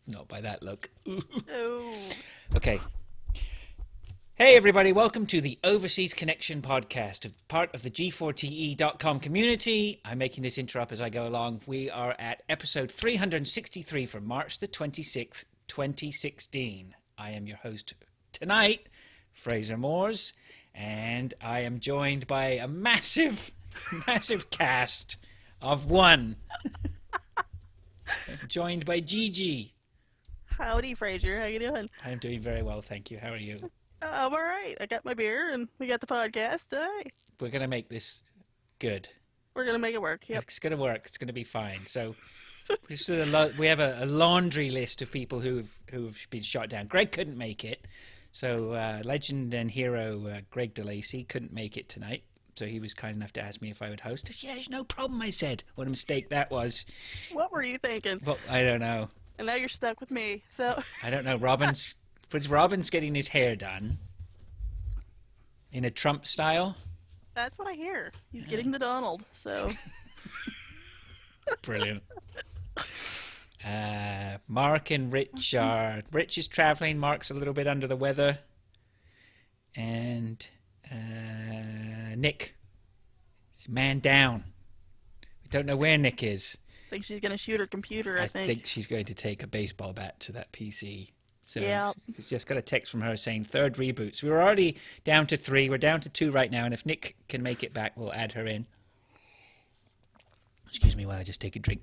Not by that look. Oh, Okay. Hey everybody, welcome to the Overseas Connection podcast, part of the G4TE.com community. I'm making this intro up as I go along. We are at episode 363 for March the 26th, 2016. I am your host tonight, Fraser Moores, and I am joined by a massive cast of one. I'm joined by Gigi. howdy, Fraser. How you doing? I'm doing very well, thank you. How are you? I'm all right. I got my beer, and we got the podcast. All right. We're going to make this good. We're gonna make it work. Yep. It's going to work. It's going to be fine. So we have a laundry list of people who've been shot down. Greg couldn't make it. So legend and hero Greg DeLacy couldn't make it tonight. So he was kind enough to ask me if I would host. Yeah, there's no problem, I said. What a mistake that was. What were you thinking? Well, I don't know. And now you're stuck with me. So I don't know. Robin's getting his hair done in a Trump style. that's what I hear. He's getting the Donald. So Brilliant. Mark and Rich is traveling. Mark's a little bit under the weather. And Nick is man down. We don't know where Nick is. I think she's gonna shoot her computer. I think. she's going to take a baseball bat to that PC. So Yeah. we just got a text from her saying third reboot. So we were already down to 3. We're down to 2 right now. And if Nick can make it back, we'll add her in. Excuse me while I just take a drink.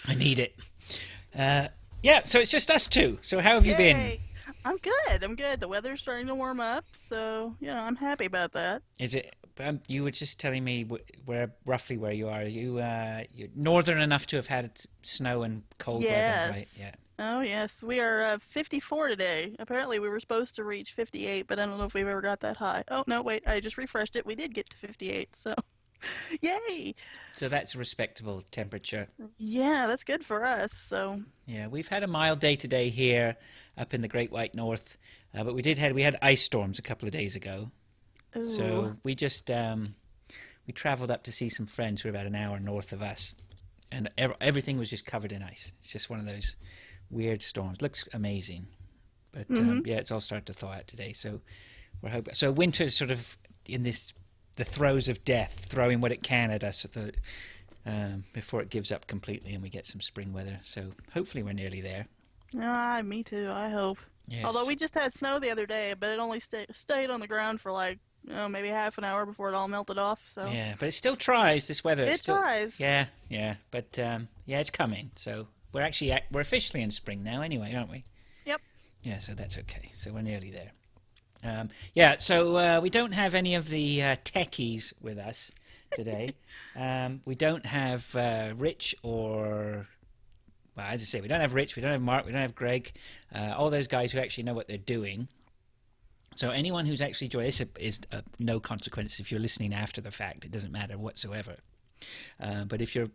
I need it. Yeah, so it's just us two. So how have you been? Yay. I'm good. I'm good. The weather's starting to warm up, so I'm happy about that. Is it? You were just telling me roughly where you are. Are you're northern enough to have had snow and cold weather, right? Yes. Yeah. Oh, yes. We are 54 today. Apparently, we were supposed to reach 58, but I don't know if we've ever got that high. Oh, no, wait. I just refreshed it. We did get to 58, so yay! So that's a respectable temperature. Yeah, that's good for us. So, Yeah, we've had a mild day today here up in the Great White North, but we had ice storms a couple of days ago. ooh. So we just we travelled up to see some friends who are about an hour north of us, and everything was just covered in ice. It's just one of those weird storms. Looks amazing, but yeah, it's all started to thaw out today. So we're hoping. So winter's sort of in the throes of death, throwing what it can at us before it gives up completely and we get some spring weather. So hopefully we're nearly there. Me too, I hope. Yes. Although we just had snow the other day, but it only stayed on the ground for like, maybe half an hour before it all melted off. So Yeah, but it still tries this weather. it tries. Yeah, but yeah, it's coming. So we're officially in spring now, anyway, aren't we? Yep. Yeah, so that's okay. So we're nearly there. Yeah, so we don't have any of the techies with us today. We don't have Rich or, well, as I say, we don't have Rich, we don't have Mark, we don't have Greg, all those guys who actually know what they're doing. So anyone who's actually joined this is no consequence if you're listening after the fact. It doesn't matter whatsoever. But if you're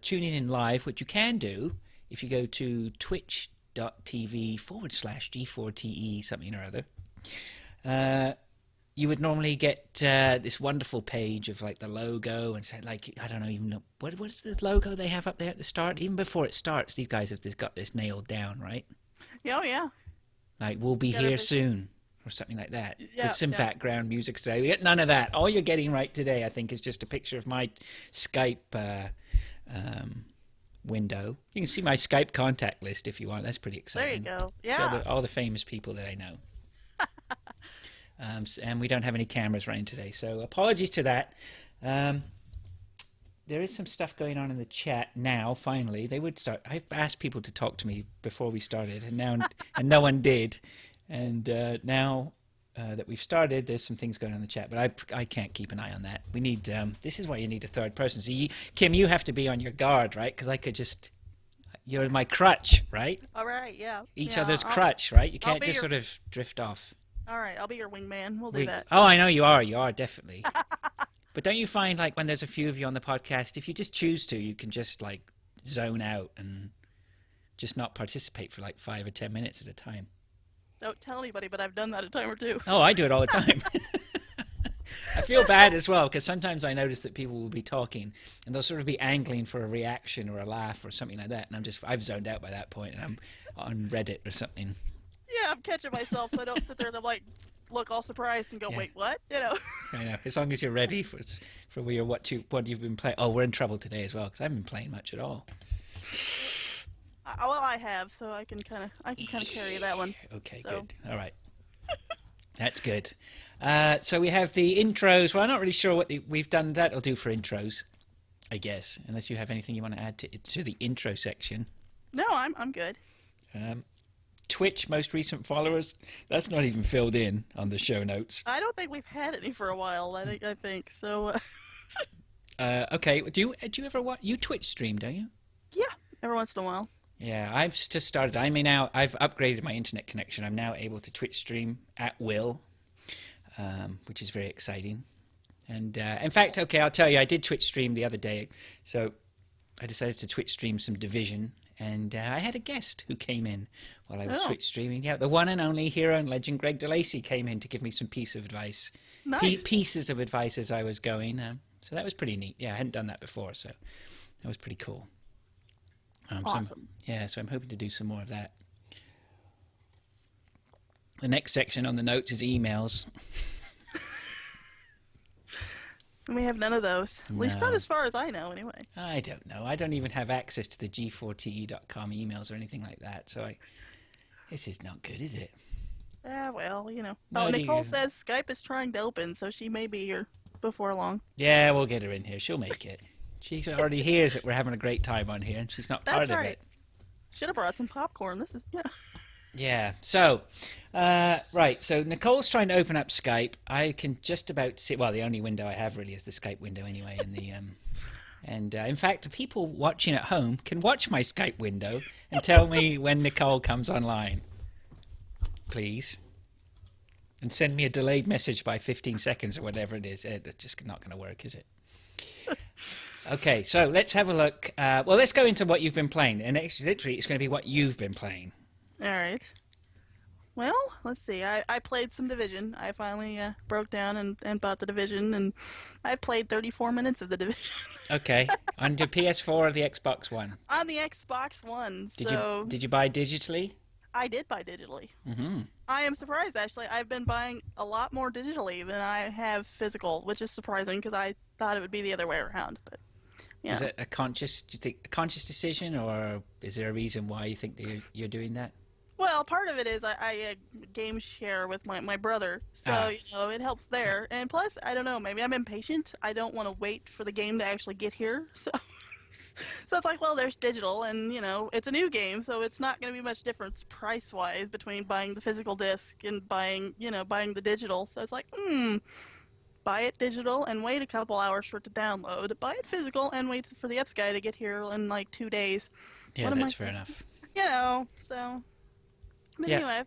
tuning in live, which you can do if you go to twitch.tv/G4TE something or other, you would normally get this wonderful page of like the logo and say, like, I don't even know what is the logo they have up there at the start. Even before it starts, these guys have got this nailed down, right? Oh, yeah. Like, we'll be Got here everything. soon or something like that. Yeah, With some yeah. background music today. We get none of that. All you're getting right today, I think, is just a picture of my Skype window. You can see my Skype contact list if you want. That's pretty There you exciting. go. See Yeah. all the famous people that I know. And we don't have any cameras running today, so apologies to that. There is some stuff going on in the chat now. Finally, they would start. I've asked people to talk to me before we started, and no one did. And now that we've started, there's some things going on in the chat, but I can't keep an eye on that. We need. This is why you need a third person. So Kim, you have to be on your guard, right? Because I could just. You're my crutch, right? All right. Yeah. Each Yeah, other's I'll- crutch, right? You I'll can't be just your- sort of drift off. All right. I'll be your wingman. We'll do that. Oh, I know you are. You are definitely. But don't you find, like, when there's a few of you on the podcast, if you just choose to, you can just like zone out and just not participate for like 5 or 10 minutes at a time? Don't tell anybody, but I've done that a time or two. Oh, I do it all the time. I feel bad as well because sometimes I notice that people will be talking and they'll sort of be angling for a reaction or a laugh or something like that, and I've zoned out by that point, and I'm on Reddit or something. Yeah, I'm catching myself, so I don't sit there and I'm like, look all surprised and go, Yeah. wait, what? You know. I know. As long as you're ready for what you've been playing. Oh, we're in trouble today as well because I haven't been playing much at all. Well, I have, so I can kind of carry that one. Okay, So. good. All right. That's good. So we have the intros. Well, I'm not really sure what we've done. That'll do for intros, I guess, unless you have anything you want to add to the intro section. No, I'm good. Twitch most recent followers. That's not even filled in on the show notes. I don't think we've had any for a while. I think so. Okay. Do you ever watch? You Twitch stream, don't you? Yeah, every once in a while. Yeah, I've just started. I've upgraded my internet connection. I'm now able to Twitch stream at will, which is very exciting. And in fact, okay, I'll tell you, I did Twitch stream the other day. So I decided to Twitch stream some Division, and I had a guest who came in while I was Twitch streaming. Yeah, the one and only hero and legend Greg DeLacy came in to give me some piece of advice. Nice. Pieces of advice as I was going. So that was pretty neat. Yeah, I hadn't done that before, so that was pretty cool. Awesome. So I'm hoping to do some more of that. The next section on the notes is emails. And we have none of those. At least not as far as I know, anyway. I don't know. I don't even have access to the g4te.com emails or anything like that. So this is not good, is it? Well, you know. No, Nicole says Skype is trying to open, so she may be here before long. Yeah, we'll get her in here. She'll make it. She already hears that we're having a great time on here, and she's not part of it. Should have brought some popcorn. This is, yeah. Yeah. So, right. So Nicole's trying to open up Skype. I can just about see. Well, the only window I have really is the Skype window anyway. And in fact, the people watching at home can watch my Skype window and tell me when Nicole comes online, please. And send me a delayed message by 15 seconds or whatever it is. It's just not going to work, is it? Okay, so let's have a look. Well, let's go into what you've been playing. And literally, it's going to be what you've been playing. All right. Well, let's see. I played some Division. I finally broke down and bought the Division, and I played 34 minutes of the Division. Okay. On the PS4 or the Xbox One? On the Xbox One. Did you buy digitally? I did buy digitally. Mm-hmm. I am surprised, actually. I've been buying a lot more digitally than I have physical, which is surprising because I thought it would be the other way around. But yeah. Is it a conscious decision, or is there a reason why you think that you're doing that? Well, part of it is I game share with my brother, so you know it helps there. And plus, I don't know, maybe I'm impatient. I don't want to wait for the game to actually get here, so so it's like, well, there's digital, and you know it's a new game, so it's not going to be much difference price-wise between buying the physical disc and buying the digital. So it's like, buy it digital and wait a couple hours for it to download. Buy it physical and wait for the EPS guy to get here in like 2 days. Yeah, that's fair enough. You know, so. But anyway,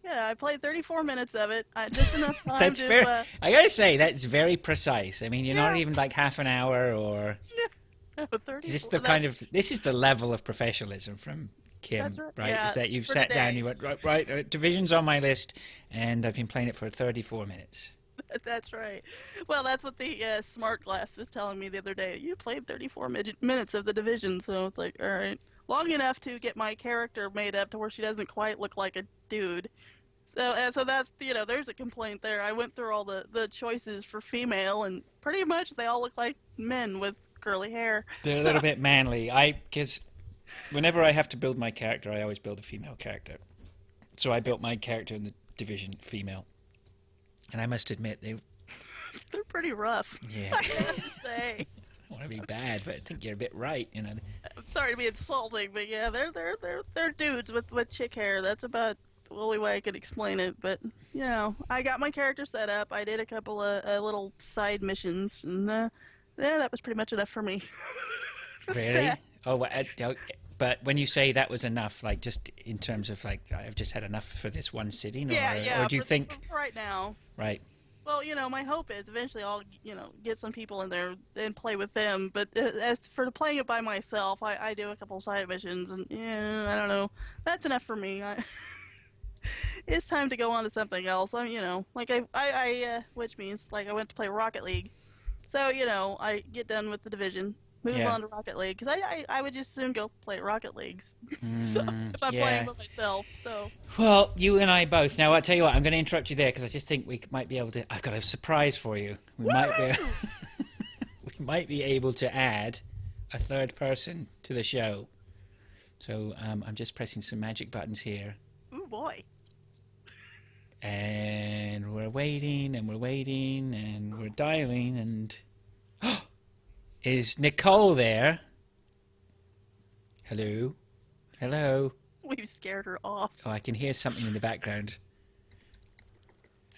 I played 34 minutes of it. Just enough time that's to... very, I gotta say, that's very precise. I mean, you're not even like half an hour or... Is this this is the level of professionalism from Kim, that's right? Yeah, is that you've sat down, you went, right, Division's on my list, and I've been playing it for 34 minutes. That's right. Well, that's what the Smart Glass was telling me the other day. You played 34 minutes of the Division, so it's like, all right. Long enough to get my character made up to where she doesn't quite look like a dude. So that's, there's a complaint there. I went through all the choices for female, and pretty much they all look like men with curly hair. They're a little bit manly. Because whenever I have to build my character, I always build a female character. So I built my character in the Division female. And I must admit, they're pretty rough. Yeah. I have to say. I don't want to be bad, but I think you're a bit right, you know. I'm sorry to be insulting, but yeah, they're dudes with chick hair. That's about the only way I could explain it. But I got my character set up. I did a couple of little side missions, and that was pretty much enough for me. Really? Oh, but when you say that was enough, like just in terms of like I've just had enough for this one sitting, or do you think right now? Right. Well, my hope is eventually I'll, get some people in there and play with them. But as for playing it by myself, I do a couple side missions, and I don't know. That's enough for me. it's time to go on to something else. Like which means like I went to play Rocket League. So, I get done with the division, move Yeah. on to Rocket League, because I would just soon go play Rocket Leagues. So, if I'm playing Yeah. by myself, so. Well, you and I both. Now, I'll tell you what, I'm going to interrupt you there because I just think we might be able to. I've got a surprise for you. We might be. Woohoo! We might be able to add a third person to the show. So I'm just pressing some magic buttons here. Ooh, boy. And we're waiting and we're waiting and we're dialing and is Nicole there? Hello? Hello? We've scared her off. Oh, I can hear something in the background.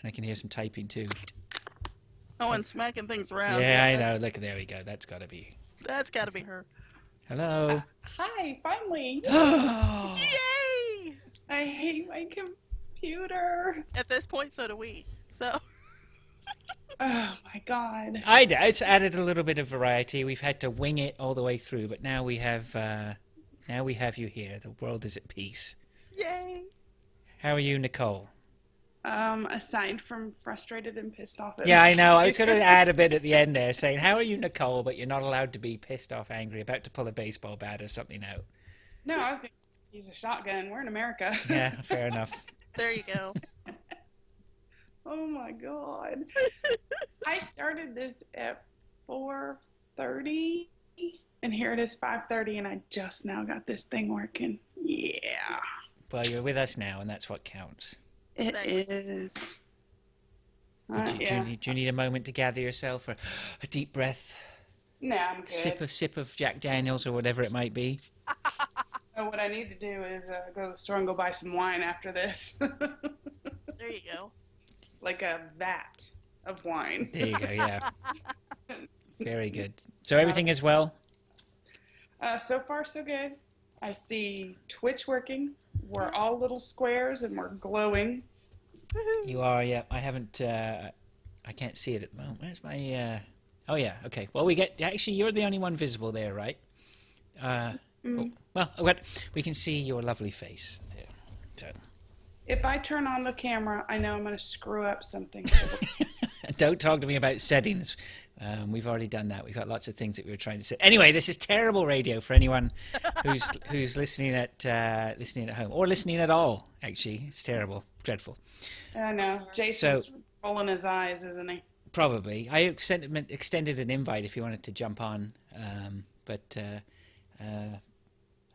And I can hear some typing too. Oh, and smacking things around. Yeah, I know. Look, there we go. That's got to be. That's gotta be her. Hello? Hi, finally. Oh, Yay! I hate my computer. At this point, so do we. So, Oh my god. it's added a little bit of variety. We've had to wing it all the way through, but now we have you here. The world is at peace. yay! How are you, Nicole? Aside from frustrated and pissed off at Yeah, my I know. I was computer. going to add a bit at the end there saying, how are you, Nicole? But you're not allowed to be pissed off, angry, about to pull a baseball bat or something out. No, I was going to use a shotgun. We're in America. Yeah, fair enough. There you go. Oh my god. I started this at 4:30 and here it is 5:30 and I just now got this thing working. Yeah. Well, you're with us now, and that's what counts. It Exactly. is. Do you need a moment to gather yourself, or a deep breath, No, I'm good. sip of Jack Daniels or whatever it might be? So what I need to do is go to the store and go buy some wine after this. There you go. Like a vat of wine. There you go. Yeah, very good. So everything is well. So far, so good. I see Twitch working. We're all little squares and we're glowing. Woohoo! You are. Yeah, I haven't. I can't see it at the moment. Where's my? Oh yeah. Okay. Well, we get. Actually, you're the only one visible there, right? Well, we can see your lovely face there. So. If I turn on the camera, I know I'm going to screw up something. Don't talk to me about settings. We've already done that. We've got lots of things that we were trying to say. Anyway, this is terrible radio for anyone who's listening at home or listening at all. Actually, it's terrible, dreadful. I know. Jason's rolling his eyes, isn't he? Probably. I extended an invite if he wanted to jump on, but I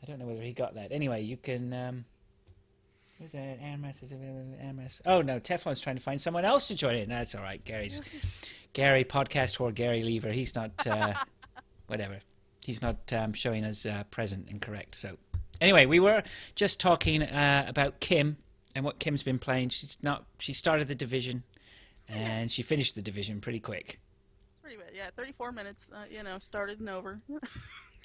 don't know whether he got that. Anyway, you can. Who's that? Amherst. Oh no, Teflon's trying to find someone else to join in. That's all right. Gary, podcast whore Gary Lever. He's not whatever. He's not showing us present and correct. So anyway, we were just talking about Kim and what Kim's been playing. She started the division and she finished the division pretty quick. Pretty bad. Yeah, 34 minutes. Started and over.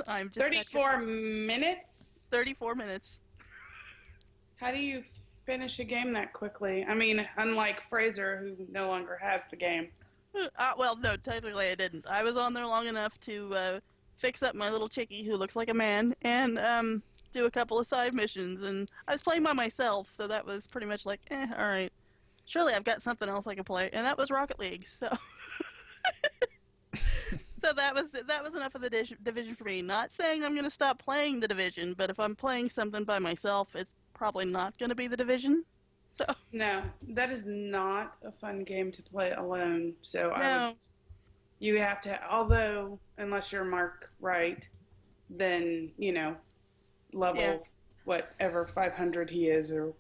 I'm just 34 minutes? 34 minutes. How do you finish a game that quickly? I mean, unlike Fraser, who no longer has the game. Well, no, technically I didn't. I was on there long enough to fix up my little chickie who looks like a man and do a couple of side missions. And I was playing by myself, so that was pretty much like, all right. Surely I've got something else I can play, and that was Rocket League. So, so that was enough of the division for me. Not saying I'm gonna stop playing the division, but if I'm playing something by myself, it's probably not gonna be the division. So No, that is not a fun game to play alone. So no. you have to, although, unless you're Mark Wright, then, level Yeah. whatever 500 he is or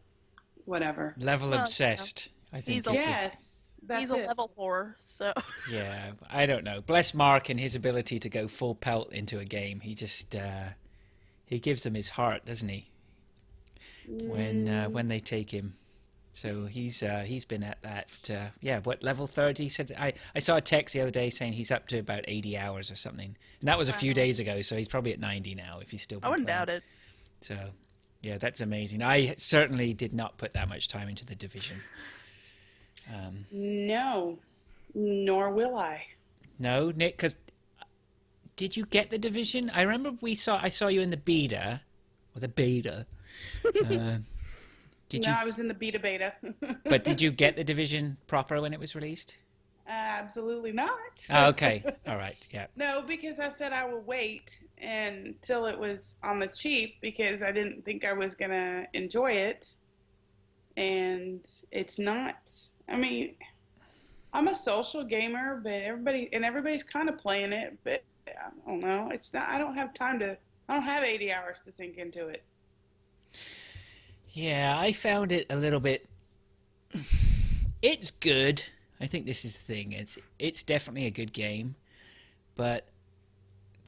whatever. Level Well, obsessed. I think. He's a- is the- Yes, that's He's a it. level 4, so Yeah, I don't know. Bless Mark and his ability to go full pelt into a game. He just he gives them his heart, doesn't he? When they take him. So he's been at that what level 30? He said I saw a text the other day saying he's up to about 80 hours or something, and that was a few Wow. days ago. So he's probably at 90 now if he's still. I wouldn't doubt it. So yeah, that's amazing. I certainly did not put that much time into the division. No, nor will I. No, Nick, because did you get the division? I remember I saw you in the beta, or the beta. Did No, you? I was in the beta. But did you get the Division proper when it was released? Absolutely not. Oh, okay. All right. Yeah. No, because I said I would wait until it was on the cheap because I didn't think I was gonna enjoy it. And it's not. I mean, I'm a social gamer, but everybody's kind of playing it, but I don't know. It's not. I don't have time to. I don't have 80 hours to sink into it. Yeah, I found it a little bit. It's good. I think this is the thing. It's definitely a good game, but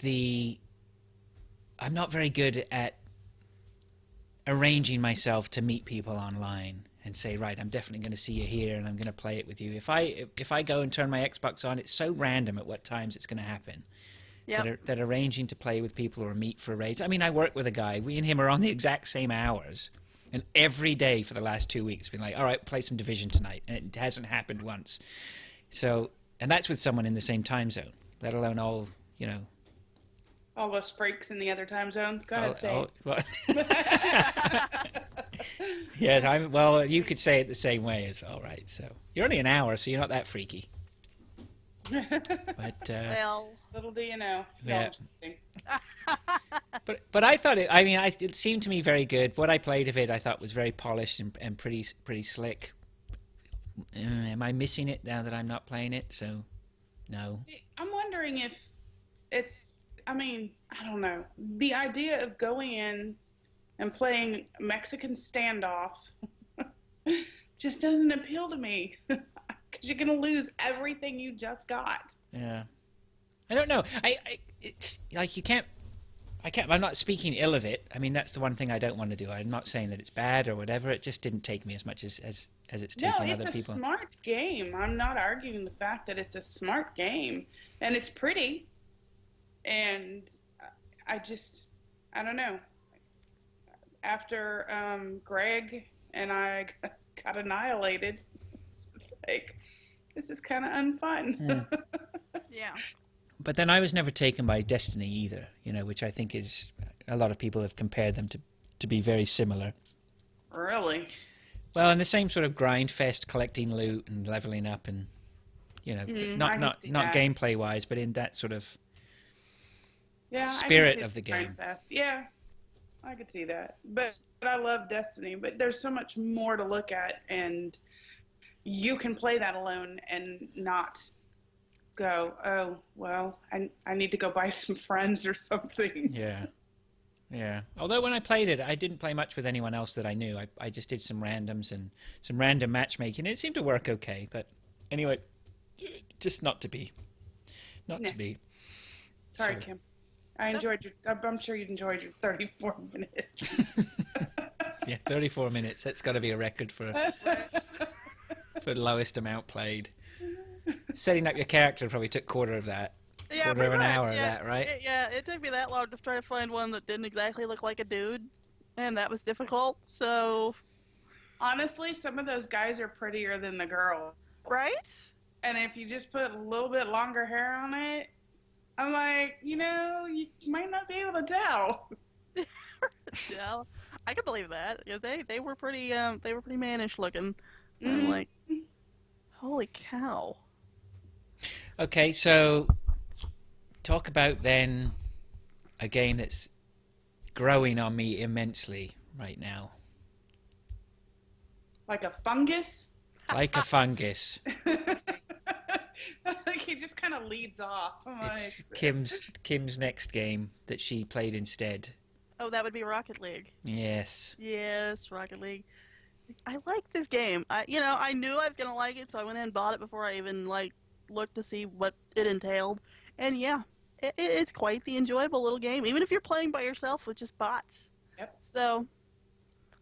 I'm not very good at arranging myself to meet people online and say, right, I'm definitely going to see you here and I'm going to play it with you. If I go and turn my Xbox on, it's so random at what times it's going to happen. Yep. That arranging to play with people or meet for raids. I mean, I work with a guy. We and him are on the exact same hours. And every day for the last 2 weeks, been like, all right, play some Division tonight. And it hasn't happened once. So, and that's with someone in the same time zone, let alone all, All those freaks in the other time zones. Go ahead, say yeah, well, you could say it the same way as well, right? So you're only an hour, so you're not that freaky. But Well, little do you know. No, Yeah. I'm just kidding. but I thought it seemed to me very good. What I played of it, I thought was very polished and pretty slick. Am I missing it now that I'm not playing it? So, no. I'm wondering if it's. I mean, I don't know. The idea of going in and playing Mexican standoff just doesn't appeal to me because you're gonna lose everything you just got. Yeah, I don't know. It's like I'm not speaking ill of it. I mean, that's the one thing I don't want to do. I'm not saying that it's bad or whatever. It just didn't take me as much as it's taking No, other it's a people. smart game. I'm not arguing the fact that it's a smart game and it's pretty. And I don't know. After Greg and I got annihilated, it's like, this is kind of unfun. yeah. But then I was never taken by Destiny either, which I think is a lot of people have compared them to be very similar. Really? Well, in the same sort of grind fest, collecting loot and leveling up, and I can see not that. gameplay wise, but in that sort of Yeah, spirit I can of the see Grind game. Fest. Yeah, I could see that. But I love Destiny, but there's so much more to look at, and you can play that alone and not go, oh, well, I need to go buy some friends or something. Yeah. Yeah. Although when I played it, I didn't play much with anyone else that I knew. I just did some randoms and some random matchmaking. It seemed to work okay, but anyway, just not to be. Not Nah. to be. Sorry, So- Kim. I'm sure you enjoyed your 34 minutes. Yeah, 34 minutes. That's got to be a record for the lowest amount played. Setting up your character probably took quarter of that. Yeah, Quarter pretty of an much, hour of yeah. that, right? It took me that long to try to find one that didn't exactly look like a dude, and that was difficult. So, Honestly, some of those guys are prettier than the girl. right? And if you just put a little bit longer hair on it, I'm like, you might not be able to tell. Yeah, I can believe that because they were pretty mannish looking. I'm Mhm. like, holy cow! Okay, so talk about then a game that's growing on me immensely right now. Like a fungus. Like a fungus. Like he just kind of leads off. I'm It's like, Kim's next game that she played instead. Oh, that would be Rocket League. Yes. Yes, Rocket League. I like this game. I knew I was gonna like it, so I went in and bought it before I even looked to see what it entailed. And yeah, it's quite the enjoyable little game, even if you're playing by yourself with just bots. Yep. So,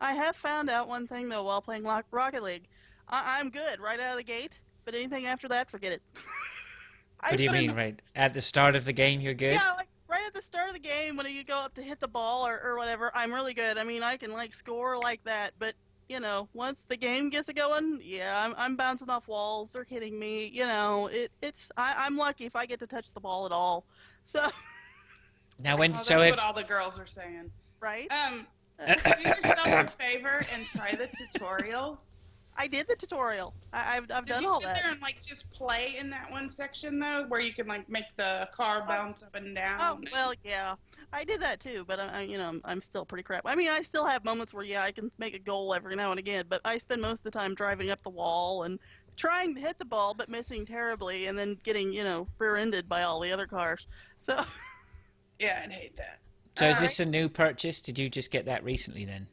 I have found out one thing though while playing Rocket League. I'm good right out of the gate, but anything after that, forget it. What do you mean, right? At the start of the game, you're good? Yeah, like right at the start of the game when you go up to hit the ball or whatever, I'm really good. I mean, I can score like that, but once the game gets going, yeah, I'm bouncing off walls. They're hitting me. I'm lucky if I get to touch the ball at all. So, Now, that's what all the girls are saying. right? Do yourself a favor and try the tutorial? I did the tutorial. I've Did done you all sit that. there and like just play in that one section though, where you can like make the car bounce up and Oh, down? well, yeah. I did that too, but I'm still pretty crap. I mean, I still have moments where, yeah, I can make a goal every now and again, but I spend most of the time driving up the wall and trying to hit the ball, but missing terribly, and then getting, rear-ended by all the other cars. So, Yeah, I'd hate that. So All is right. this a new purchase? Did you just get that recently then?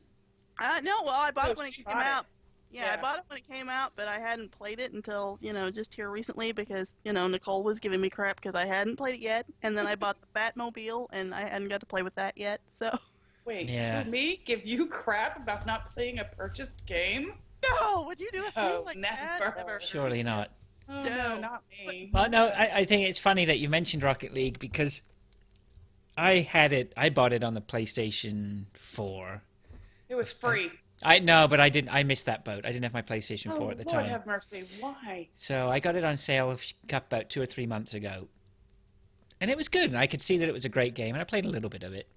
no, well, I bought Oh, it when it she came bought it. out. Yeah, I Yeah. bought it when it came out, but I hadn't played it until, just here recently because, Nicole was giving me crap because I hadn't played it yet. And then I bought the Batmobile, and I hadn't got to play with that yet. So, Wait, Yeah. for me, give you crap about not playing a purchased game? no, would you do a No, thing like never. that? Surely not. Oh No. no, not me. Well, no, I think it's funny that you mentioned Rocket League because I bought it on the PlayStation 4. It was free. I know, but I didn't. I missed that boat. I didn't have my PlayStation 4 at the Lord time. have mercy. Why? So I got it on sale about 2 or 3 months ago. And it was good, and I could see that it was a great game, and I played a little bit of it.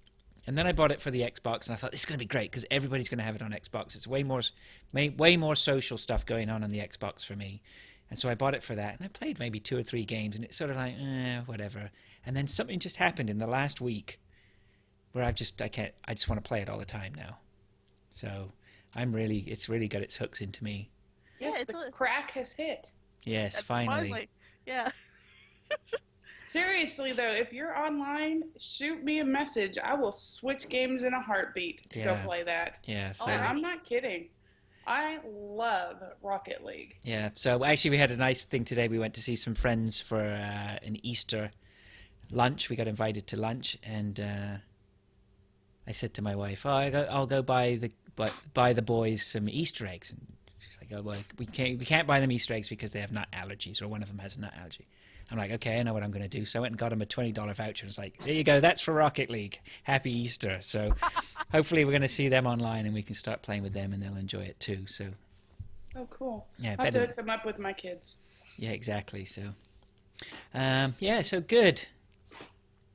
And then I bought it for the Xbox, and I thought, this is going to be great, because everybody's going to have it on Xbox. It's way more social stuff going on the Xbox for me. And so I bought it for that, and I played maybe 2 or 3 games, and it's sort of like, whatever. And then something just happened in the last week where I just want to play it all the time now. So it's really got its hooks into me. Yeah, Yes, it's the a- crack has hit. Yes, finally. Yeah. Seriously though, if you're online, shoot me a message. I will switch games in a heartbeat to go Yeah. play that. Yeah, so, Alright. I'm not kidding. I love Rocket League. yeah. So actually we had a nice thing today. We went to see some friends for an Easter lunch. We got invited to lunch, and I said to my wife, I'll go buy the boys some Easter eggs. And she's like, oh, well, we can't buy them Easter eggs because they have nut allergies, or one of them has a nut allergy. I'm like, okay, I know what I'm going to do. So I went and got him a $20 voucher. And it's like, there you go. That's for Rocket League. Happy Easter. So hopefully we're going to see them online, and we can start playing with them, and they'll enjoy it too. So Oh, cool. yeah, I'll have to better. hook them up with my kids. Yeah, exactly. So yeah, so good.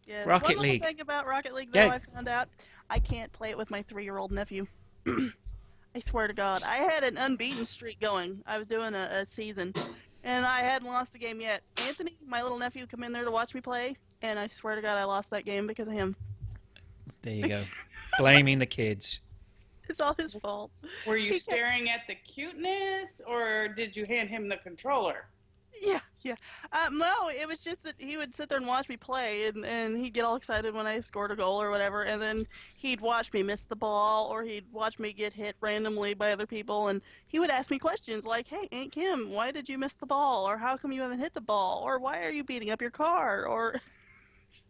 Yeah. Rocket One League. little thing about Rocket League, though, Yeah. I found out I can't play it with my 3-year-old nephew. I swear to God, I had an unbeaten streak going. I was doing a season, and I hadn't lost the game yet. Anthony, my little nephew, come in there to watch me play, and I swear to God, I lost that game because of him. There you go. Blaming the kids. It's all his fault. Were you He kept- staring at the cuteness, or did you hand him the controller? Yeah, yeah. No, it was just that he would sit there and watch me play, and he'd get all excited when I scored a goal or whatever, and then he'd watch me miss the ball, or he'd watch me get hit randomly by other people, and he would ask me questions like, hey, Aunt Kim, why did you miss the ball? Or how come you haven't hit the ball? Or why are you beating up your car? Or,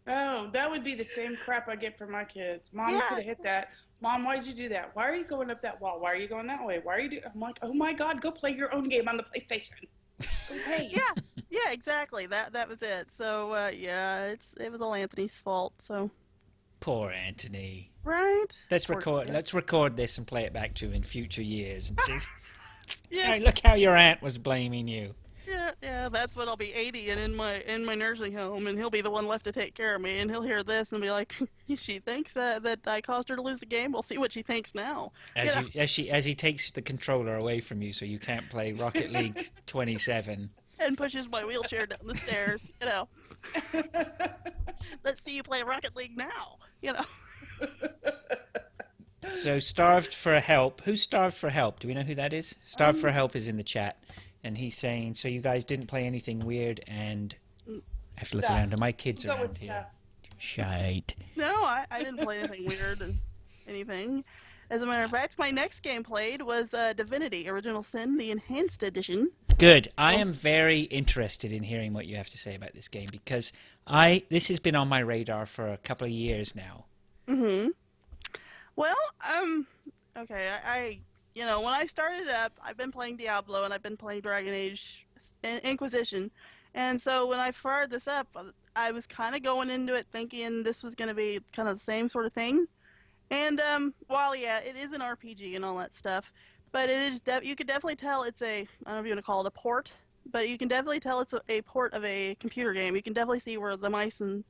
Oh, that would be the same crap I get from my kids. Mom, you Yeah. could have hit that. Mom, why'd you do that? Why are you going up that wall? Why are you going that way? Why are you doing? I'm like, oh my God, go play your own game on the PlayStation. Go play. yeah, exactly. That was it. So, yeah, it was all Anthony's fault, so. Poor Anthony. Right? Let's Poor record. kid. Let's record this and play it back to him in future years and see. Yeah. Hey, look how your aunt was blaming you. Yeah, that's when I'll be 80 and in my nursing home, and he'll be the one left to take care of me, and he'll hear this and be like, she thinks that I caused her to lose the game. We'll see what she thinks now. As he takes the controller away from you, so you can't play Rocket League 27. And pushes my wheelchair down the stairs. Let's see you play Rocket League now. So starved for help. Who's starved for help? Do we know who that is? Starved for help is in the chat, and he's saying, so you guys didn't play anything weird, and I have to look Stuff. around. Are my kids Go around with here? stuff. Shite. No, I didn't play anything weird and anything. As a matter of fact, my next game played was Divinity: Original Sin, the Enhanced Edition. Good. I am very interested in hearing what you have to say about this game because this has been on my radar for a couple of years now. Mm-hmm. Well, okay, when I started up, I've been playing Diablo and I've been playing Dragon Age Inquisition, and so when I fired this up, I was kind of going into it thinking this was going to be kind of the same sort of thing. And while yeah, it is an RPG and all that stuff, but it is you could definitely tell it's I don't know if you want to call it a port, but you can definitely tell it's a port of a computer game. You can definitely see where the mouse and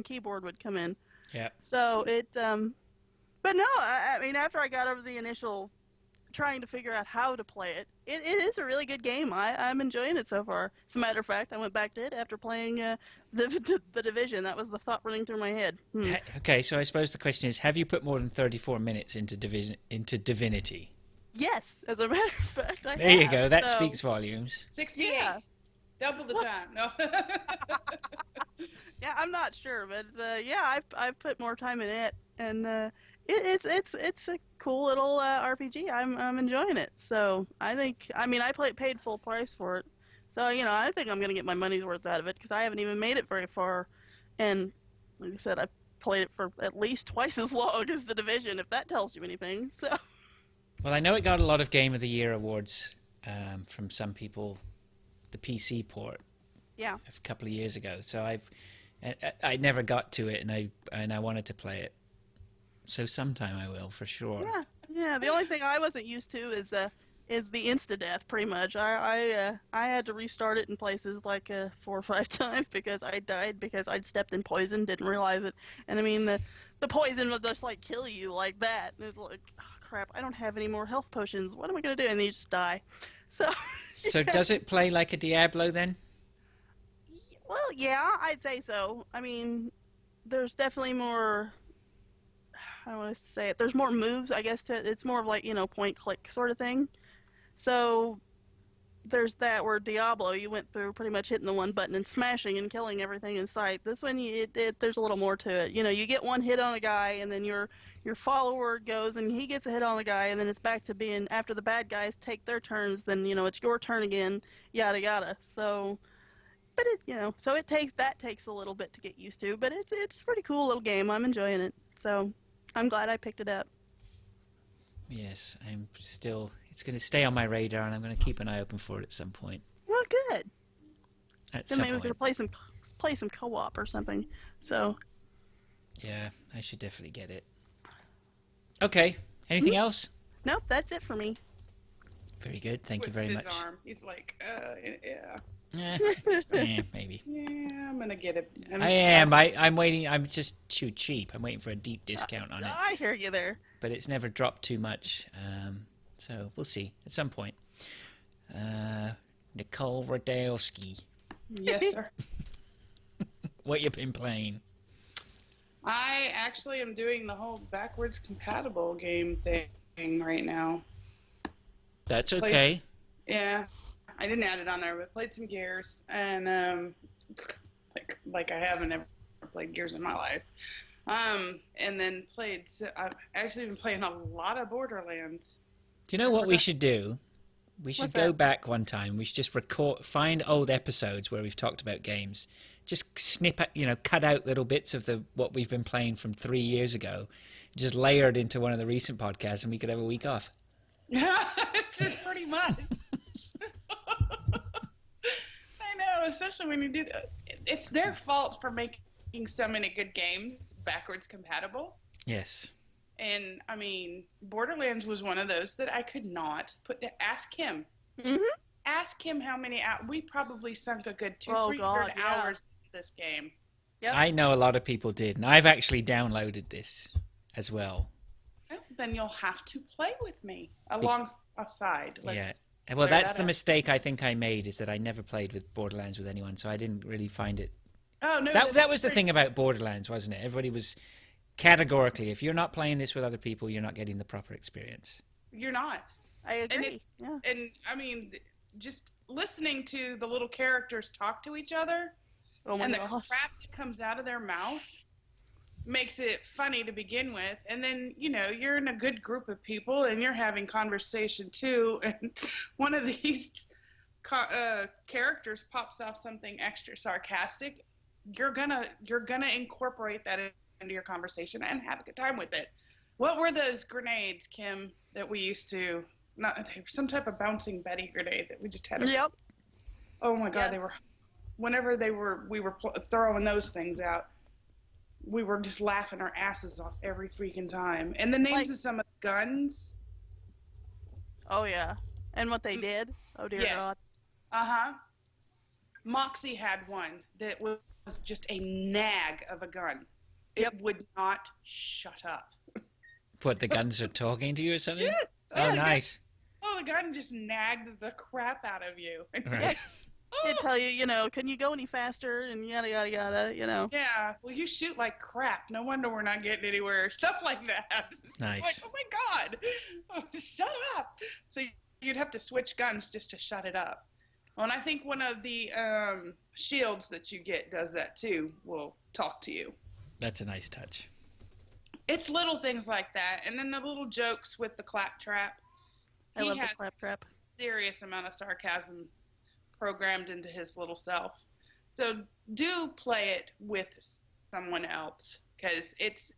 keyboard would come in. Yeah. So it but no, I mean after I got over the initial trying to figure out how to play it. It is a really good game. I'm enjoying it so far. As a matter of fact, I went back to it after playing the Division. That was the thought running through my head. Okay, so I suppose the question is, have you put more than 34 minutes into Divinity? Yes, as a matter of fact, I There you have. go. That So, speaks volumes. 68. Yeah. Double the time. No. Yeah, I'm not sure, but yeah, I've put more time in it, and it's a cool little RPG. I'm enjoying it. So I mean I paid full price for it, so I think I'm gonna get my money's worth out of it because I haven't even made it very far, and like I said, I've played it for at least twice as long as the Division, if that tells you anything. So Well, I know it got a lot of Game of the Year awards from some people, the PC port. yeah. A couple of years ago. So I never got to it, and I wanted to play it. So sometime I will, for sure. Yeah. The only thing I wasn't used to is the insta death. Pretty much, I had to restart it in places like 4 or 5 times because I died because I'd stepped in poison, didn't realize it, and I mean the poison would just like kill you like that. And it's like, oh, crap, I don't have any more health potions. What am I gonna do? And then you just die. So. So does it play like a Diablo then? Well, yeah, I'd say so. I mean, there's definitely more. I don't want to say it. There's more moves, I guess. It's more of like point click sort of thing. So there's that where Diablo, you went through pretty much hitting the one button and smashing and killing everything in sight. This one, there's a little more to it. You get one hit on a guy, and then your follower goes and he gets a hit on the guy, and then it's back to being after the bad guys take their turns. Then it's your turn again. Yada yada. So. But so it takes a little bit to get used to, but it's a pretty cool little game. I'm enjoying it, so I'm glad I picked it up. Yes, it's going to stay on my radar, and I'm going to keep an eye open for it at some point. Well, good. At Then some maybe we point. could play some co-op or something. So Yeah, I should definitely get it. Okay, anything else? nope, that's it for me. Very good, thank you With very his much. arm. He's like, yeah. Maybe. Yeah, I'm gonna get it. I am. I'm waiting. I'm just too cheap. I'm waiting for a deep discount on it, I hear you there. but it's never dropped too much. So we'll see at some point. Nicole Radowski, Yes, sir. what you been playing? I actually am doing the whole backwards compatible game thing right now. That's okay. Yeah, I didn't add it on there, but played some Gears, and like I haven't ever played Gears in my life. And then I've actually been playing a lot of Borderlands. Do you know what we should do? We should What's go that? back one time. We should just find old episodes where we've talked about games. Just cut out little bits of what we've been playing from 3 years ago, just layer it into one of the recent podcasts, and we could have a week off. Just pretty much. I know, especially when you do that. It's their fault for making so many good games backwards compatible. Yes. And I mean, Borderlands was one of those that I could not put to ask him. Mhm. Ask him how many hours. We probably sunk a good 200-300 Oh, God, yeah. hours into this game. Yep. I know a lot of people did, and I've actually downloaded this as well. Well, then you'll have to play with me alongside. Yeah. Well, clear that's that the up. mistake I think I made, is that I never played with Borderlands with anyone, so I didn't really find it. Oh no, That was the thing about Borderlands, wasn't it? Everybody was categorically, if you're not playing this with other people, you're not getting the proper experience. You're not. I agree. it's- Yeah. And I mean, just listening to the little characters talk to each other Oh my and the gosh. crap that comes out of their mouth makes it funny to begin with. And then, you're in a good group of people and you're having conversation too. And one of these characters pops off something extra sarcastic. You're gonna incorporate that into your conversation and have a good time with it. What were those grenades, Kim, that we used to? They were some type of bouncing Betty grenade that we just had. Yep. Oh my God, Yep. they were. Whenever we were throwing those things out, we were just laughing our asses off every freaking time. And the names of some of the guns. Oh yeah. And what they did? Oh dear God. Moxie had one that was just a nag of a gun. Yep. It would not shut up. What, the guns are talking to you or something? Yes. Oh, nice. gun just nagged the crap out of you. Right. It'd tell you, can you go any faster and yada yada yada. Yeah, well, you shoot like crap. No wonder we're not getting anywhere. Stuff like that. Nice. Like, oh my God, shut up. So you'd have to switch guns just to shut it up. Well, and I think one of the shields that you get does that too. Will talk to you. That's a nice touch. It's little things like that, and then the little jokes with the claptrap. I love the claptrap. Serious amount of sarcasm programmed into his little self. So do play it with someone else, because it's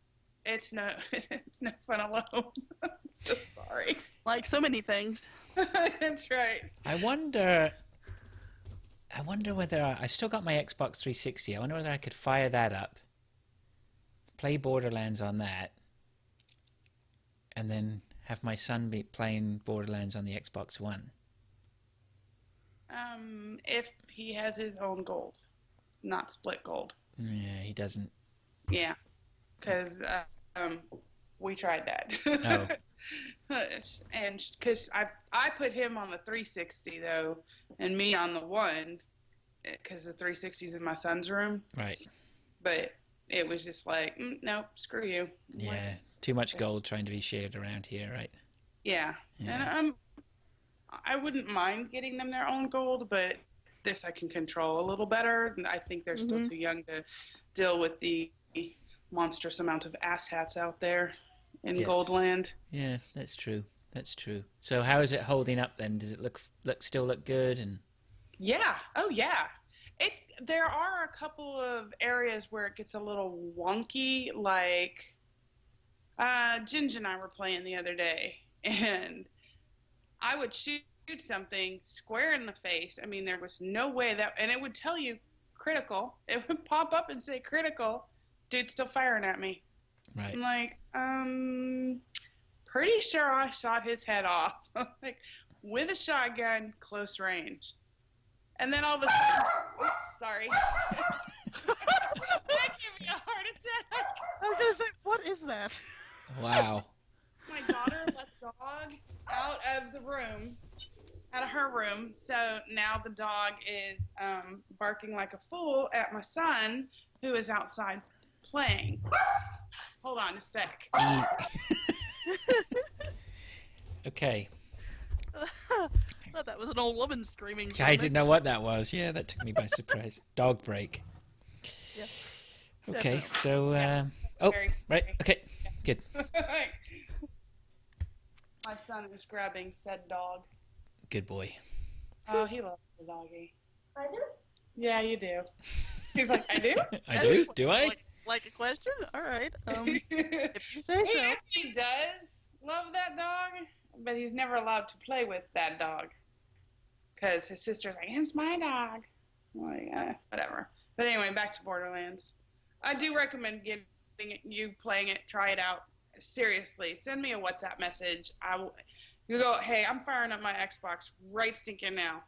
no fun alone. I'm so sorry. Like so many things. That's right. I wonder whether I still got my Xbox 360. I wonder whether I could fire that up, play Borderlands on that, and then have my son be playing Borderlands on the Xbox One. If he has his own gold, not split gold. Yeah, he doesn't. Yeah, because we tried that. Oh. And because I put him on the 360 though, and me on the one, because the 360's in my son's room. Right. But it was just like, nope, screw you. Yeah, Like, too much gold trying to be shared around here, right? yeah. Yeah. And I wouldn't mind getting them their own gold, but this I can control a little better. And I think they're still too young to deal with the monstrous amount of asshats out there in Yes. Goldland. Yeah, that's true. That's true. So how is it holding up then? Does it still look good? And Yeah. Oh, yeah. There are a couple of areas where it gets a little wonky, like Ginge and I were playing the other day, and I would shoot something square in the face. I mean, there was no way and it would tell you critical. It would pop up and say critical. Dude's still firing at me. right. I'm like, pretty sure I shot his head off. Like, with a shotgun, close range. And then all of a sudden, oops, sorry. That gave me a heart attack. I was gonna say, what is that? Wow. My daughter let the dog out of the room, out of her room. So now the dog is barking like a fool at my son, who is outside playing. Hold on a sec. Okay. I thought that was an old woman screaming. I didn't know what that was. Yeah, that took me by surprise. Dog break. Yeah. Okay, Definitely. so Very right. scary. Okay, good. My son is grabbing said dog. Good boy. Oh, he loves the doggy. I do. Yeah, you do. He's like, I do? I do. Do I? Like a question? All right. He If you say so. actually does love that dog, but he's never allowed to play with that dog. Because his sister's like, it's my dog. I'm like, whatever. But anyway, back to Borderlands. I do recommend you playing it, try it out. Seriously, send me a WhatsApp message. You go, hey, I'm firing up my Xbox right stinking now.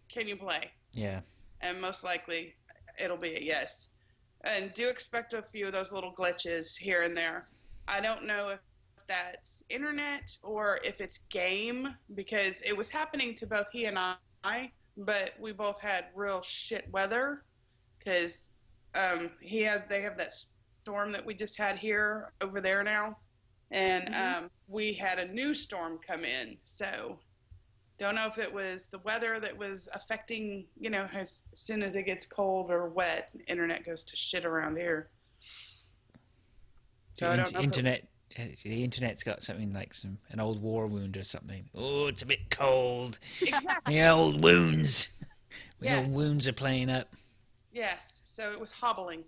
Can you play? Yeah. And most likely it'll be a yes. And do expect a few of those little glitches here and there. I don't know if that's internet or if it's game, because it was happening to both he and I, but we both had real shit weather, because they have that storm that we just had here over there now, and we had a new storm come in, so don't know if it was the weather that was affecting, as soon as it gets cold or wet, internet goes to shit around here. So I don't know. The internet's got something like an old war wound or something. Oh, it's a bit cold. Exactly. The old wounds. The Yes. old wounds are playing up. Yes. So it was hobbling.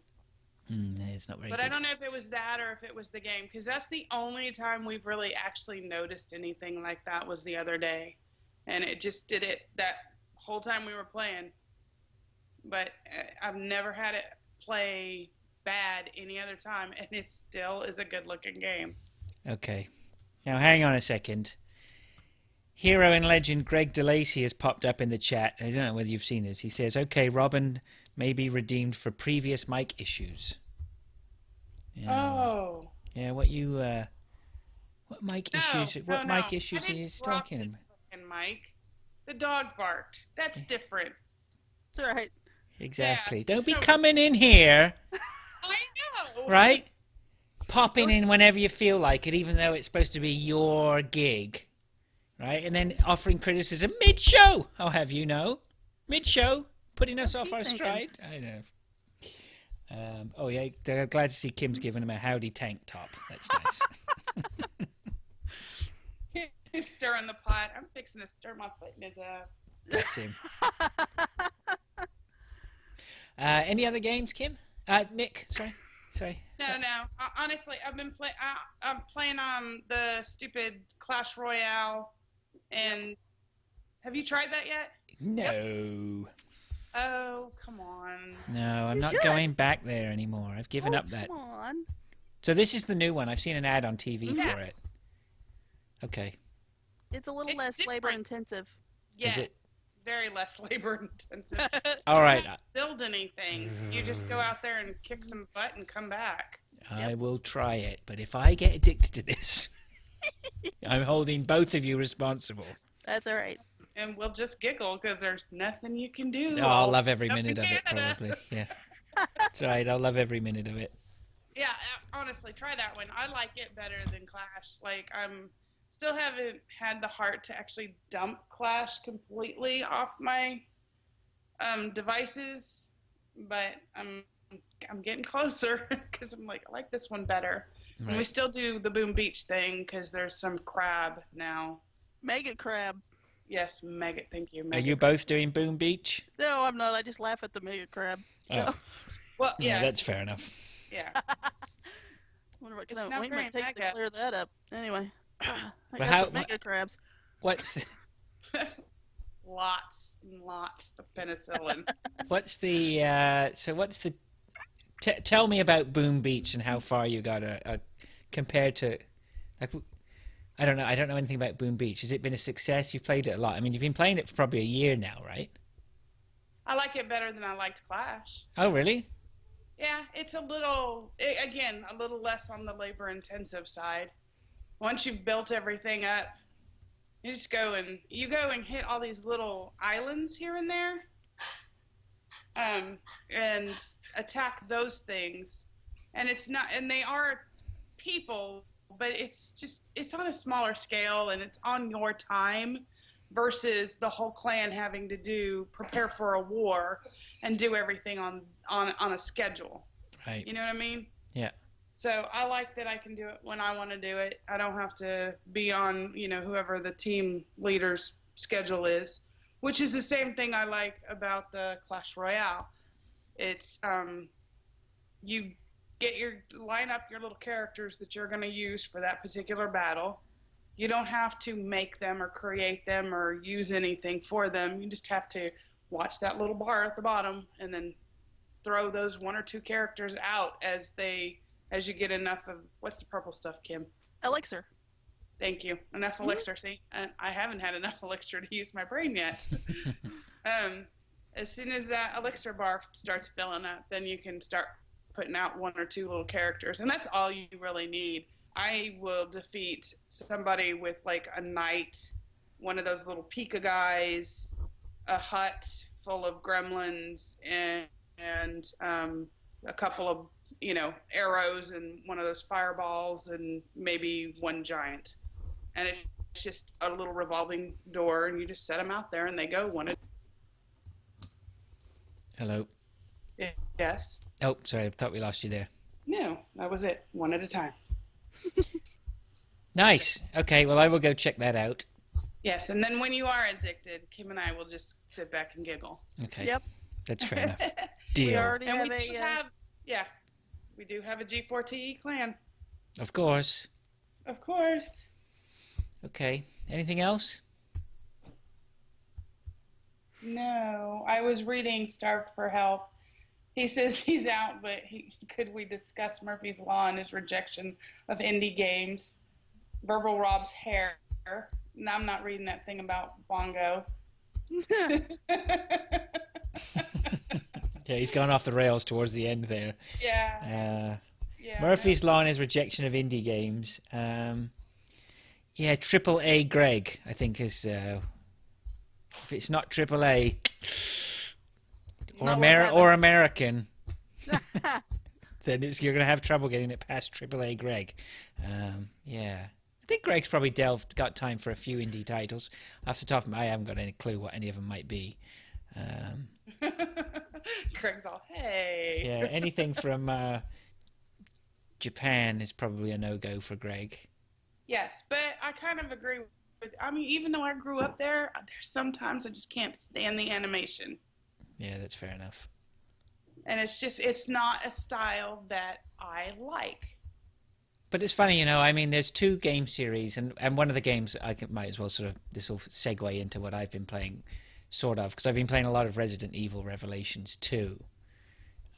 It's not very But good. I don't know if it was that or if it was the game, because that's the only time we've really actually noticed anything like that was the other day. And it just did it that whole time we were playing. But I've never had it play bad any other time, and it still is a good-looking game. Okay. Now, hang on a second. Hero and legend Greg DeLacy has popped up in the chat. I don't know whether you've seen this. He says, okay, Robin may be redeemed for previous mic issues. Yeah. Oh. Yeah, what mic issues? What no. mic issues I are you think talking Robin about? Mike. The dog barked. That's different. It's all right. Exactly. Yeah, Don't be so- coming in here, I know. right? Popping in whenever you feel like it, even though it's supposed to be your gig, right? And then offering criticism mid-show. I'll have you know, mid-show, putting us off he our thinking? stride. I know. Oh yeah, they're glad to see Kim's giving him a howdy tank top. That's nice. He's stirring the pot. I'm fixing to stir my foot in his That's him. Any other games, Kim? Nick, sorry. No. Honestly, I'm playing on the stupid Clash Royale, and have you tried that yet? No. Oh, come on. No, I'm You not should. going back there anymore. I've given up that. Come on. So this is the new one. I've seen an ad on TV Yeah. for it. Okay. It's a little It's less different. labor intensive. Yes, it? very less labor intensive. All right. You don't build anything. You just go out there and kick some butt and come back. I will try it, but if I get addicted to this, I'm holding both of you responsible. That's all right. And we'll just giggle because there's nothing you can do. Oh, I'll love every Up in minute of it, Canada. probably. Yeah. That's right. I'll love every minute of it. Yeah, honestly, try that one. I like it better than Clash. Like, still haven't had the heart to actually dump Clash completely off my devices, but I'm getting closer because I'm like, I like this one better. And we Right. still do the Boom Beach thing because there's some crab now. Mega crab. Yes, Megan. Thank you, Are Megan. you both doing Boom Beach? No, I'm not. I just laugh at the mega crab. Oh, Well, yeah, yeah, that's fair enough. yeah. Wonder what It's kind of not ointment very it takes to mega. clear that up. Anyway, I But got how- some mega crabs. What's Lots and lots of penicillin. what's the what's the tell me about Boom Beach and how far you got compared to like I don't know anything about Boom Beach. Has it been a success? You've played it a lot. I mean, you've been playing it for probably a year now, right? I like it better than I liked Clash. Oh, really? Yeah, it's a little less on the labor intensive side. Once you've built everything up, you just go and hit all these little islands here and there, and attack those things. And they are people, but it's on a smaller scale and it's on your time versus the whole clan having to prepare for a war and do everything on a schedule. Right. You know what I mean? Yeah. So I like that I can do it when I want to do it. I don't have to be on, whoever the team leader's schedule is, which is the same thing I like about the Clash Royale. It's you line up your little characters that you're going to use for that particular battle. You don't have to make them or create them or use anything for them. You just have to watch that little bar at the bottom and then throw those one or two characters out as you get enough of what's the purple stuff, Kim? Elixir. Thank you. Enough elixir. See, I haven't had enough elixir to use my brain yet. As soon as that elixir bar starts filling up, then you can start putting out one or two little characters, and that's all you really need. I will defeat somebody with like a knight, one of those little Pika guys, a hut full of gremlins, and a couple of arrows and one of those fireballs and maybe one giant. And it's just a little revolving door and you just set them out there and they go one at Hello. Yes. Oh, sorry. I thought we lost you there. No, that was it. One at a time. Nice. Okay. Well, I will go check that out. Yes, and then when you are addicted, Kim and I will just sit back and giggle. Okay. Yep. That's fair enough. We Deal. already And have we do a. we do have a G4TE clan. Of course. Of course. Okay. Anything else? No, I was reading Starved for Help. He says he's out, but could we discuss Murphy's Law and his rejection of indie games? Verbal Rob's hair. No, I'm not reading that thing about Bongo. Yeah, he's gone off the rails towards the end there. Yeah. Yeah. Murphy's Law and his rejection of indie games. Yeah, Triple A Greg, I think is If it's not AAA or Not worth or American, then you're going to have trouble getting it past AAA Greg. Yeah. I think Greg's probably got time for a few indie titles. Off the top of my head, I haven't got any clue what any of them might be. Greg's all, hey. Yeah, anything from Japan is probably a no-go for Greg. Yes, but I kind of agree with, I mean, even though I grew up there, there's sometimes I just can't stand the animation. Yeah, that's fair enough. And it's not a style that I like. But it's funny, I mean, there's two game series, and one of the games might as well this will segue into what I've been playing, sort of, because I've been playing a lot of Resident Evil Revelations 2.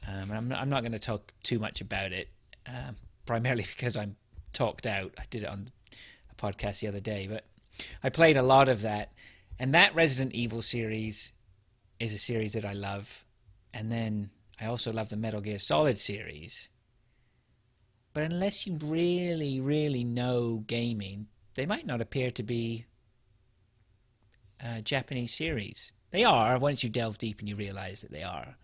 And I'm not going to talk too much about it, primarily because I'm talked out. I did it on a podcast the other day, but I played a lot of that. And that Resident Evil series is a series that I love. And then I also love the Metal Gear Solid series. But unless you really, really know gaming, they might not appear to be Japanese series. They are, once you delve deep and you realize that they are.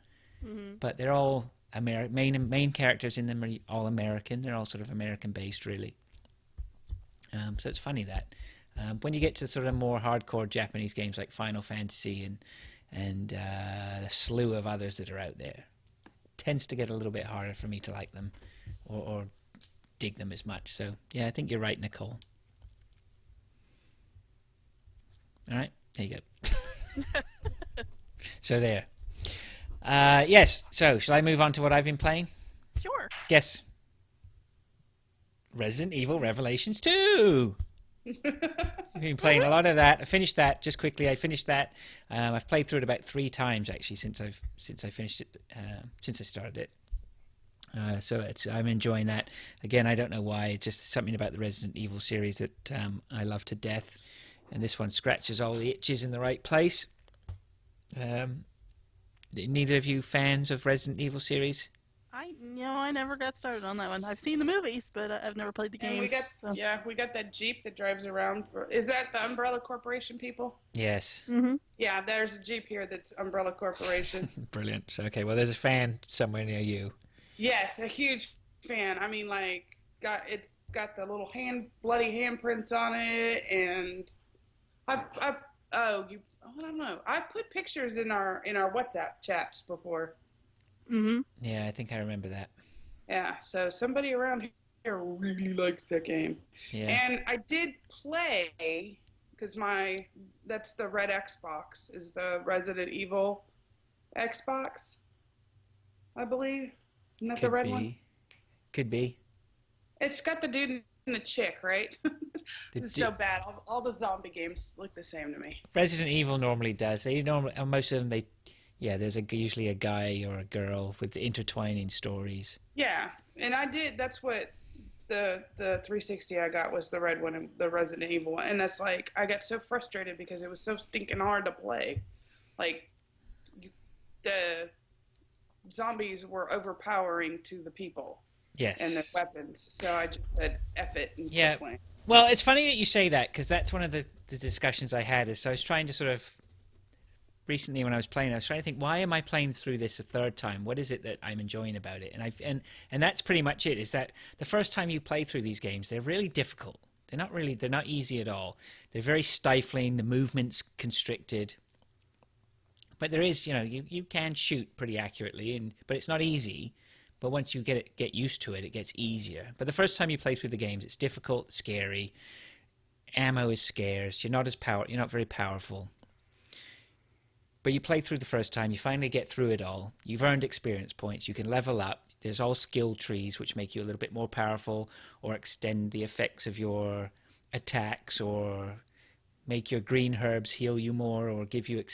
Mm-hmm. But they're all main characters in them are all American. They're all sort of American-based, really. So it's funny that when you get to sort of more hardcore Japanese games like Final Fantasy and a slew of others that are out there, it tends to get a little bit harder for me to like them or dig them as much. So yeah, I think you're right, Nicole. All right, there you go. So there. Yes. So shall I move on to what I've been playing? Sure. Yes. Resident Evil Revelations 2. I've been playing a lot of that. I finished that just quickly. I finished that. I've played through it about 3 times actually since I finished it. Since I started it. So I'm enjoying that. Again, I don't know why. It's just something about the Resident Evil series that I love to death, and this one scratches all the itches in the right place. Neither of you fans of Resident Evil series? I never got started on that one. I've seen the movies, but I've never played the game. We got that Jeep that drives around. Is that the Umbrella Corporation people? Yes. Mm-hmm. Yeah, there's a Jeep here that's Umbrella Corporation. Brilliant. So, okay, well, there's a fan somewhere near you. Yes, a huge fan. I mean, like, it's got the little bloody handprints on it, and I don't know. I've put pictures in our WhatsApp chats before. Mm-hmm. Yeah, I think I remember that. Yeah, so somebody around here really likes that game. Yeah. And I did play, because that's the red Xbox, is the Resident Evil Xbox, I believe. Isn't that the red one? Could be. It's got the dude and the chick, right? It's so bad. All the zombie games look the same to me. Resident Evil normally does. Most of them, there's usually a guy or a girl with intertwining stories. Yeah, and that's what the 360 I got was the red one, the Resident Evil one. And that's like, I got so frustrated because it was so stinking hard to play. Like, the zombies were overpowering to the people. Yes. And the weapons. So I just said, F it and yeah. keep playing. Well, it's funny that you say that, because that's one of the discussions I had. So I was trying to sort of, recently when I was playing, I was trying to think, why am I playing through this a third time? What is it that I'm enjoying about it? And that's pretty much it, is that the first time you play through these games, they're really difficult. They're not easy at all. They're very stifling. The movement's constricted. But there is, you can shoot pretty accurately, but it's not easy. But once you get used to it, it gets easier. But the first time you play through the games, it's difficult, scary. Ammo is scarce. You're not very powerful. But you play through the first time, you finally get through it all. You've earned experience points. You can level up. There's all skill trees which make you a little bit more powerful, or extend the effects of your attacks, or make your green herbs heal you more, or give you,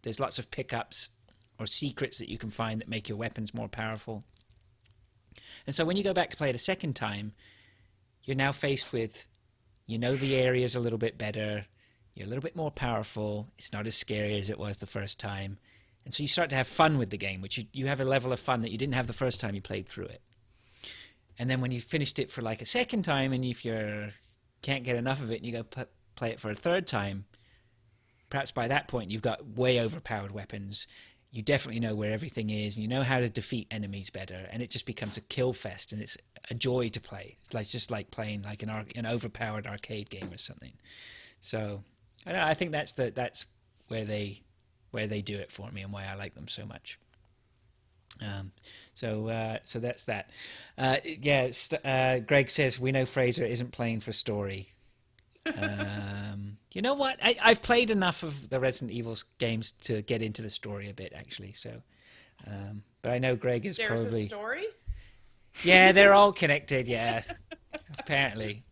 there's lots of pickups or secrets that you can find that make your weapons more powerful. And so when you go back to play it a second time, you're now faced with, the areas a little bit better, you're a little bit more powerful, it's not as scary as it was the first time. And so you start to have fun with the game, which you have a level of fun that you didn't have the first time you played through it. And then when you finished it for like a second time, and if you can't get enough of it and you go play it for a third time, perhaps by that point you've got way overpowered weapons. You definitely know where everything is, and you know how to defeat enemies better, and it just becomes a kill fest, and it's a joy to play. It's like just like playing like an overpowered arcade game or something. So I don't know, I think that's where they do it for me, and why I like them so much. So that's that. Greg says we know Fraser isn't playing for story. You know what? I've played enough of the Resident Evil games to get into the story a bit, actually. So, but I know Greg is probably. There's a story? Yeah, they're all connected. Yeah, apparently.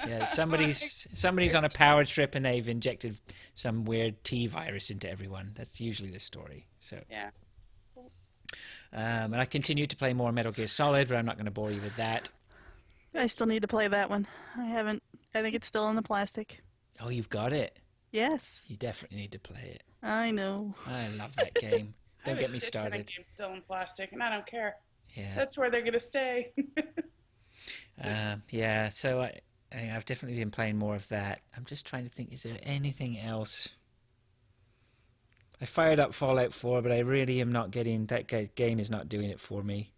Yeah, somebody's on a power trip and they've injected some weird T virus into everyone. That's usually the story. So yeah. And I continue to play more Metal Gear Solid, but I'm not going to bore you with that. I still need to play that one. I haven't. I think it's still in the plastic. Oh, you've got it. Yes. You definitely need to play it. I know. I love that game. Don't get me started. That game's still in plastic, and I don't care. Yeah. That's where they're gonna stay. Yeah. So I've definitely been playing more of that. I'm just trying to think. Is there anything else? I fired up Fallout 4, but I really am not getting that game. Is not doing it for me.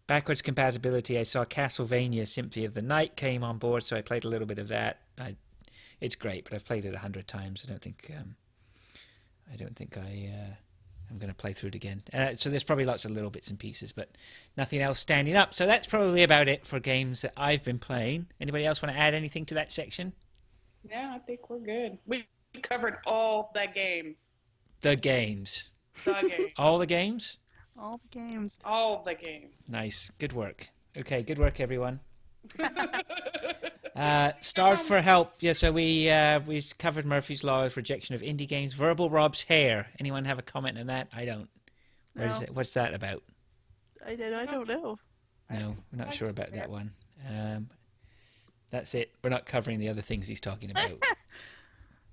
Backwards compatibility. I saw Castlevania Symphony of the Night came on board, so I played a little bit of that. It's great, but I've played it 100 times. I don't think I'm going to play through it again. So there's probably lots of little bits and pieces, but nothing else standing up. So that's probably about it for games that I've been playing. Anybody else want to add anything to that section? Yeah, I think we're good. We covered all the games. The games. The games. All the games? All the games. All the games. Nice. Good work. Okay, good work, everyone. Starved for help. Yeah, so we covered Murphy's Law's rejection of indie games. Verbal Rob's hair. Anyone have a comment on that? I don't. No. What's that about? I don't know. No, we're not sure about that one. That's it. We're not covering the other things he's talking about.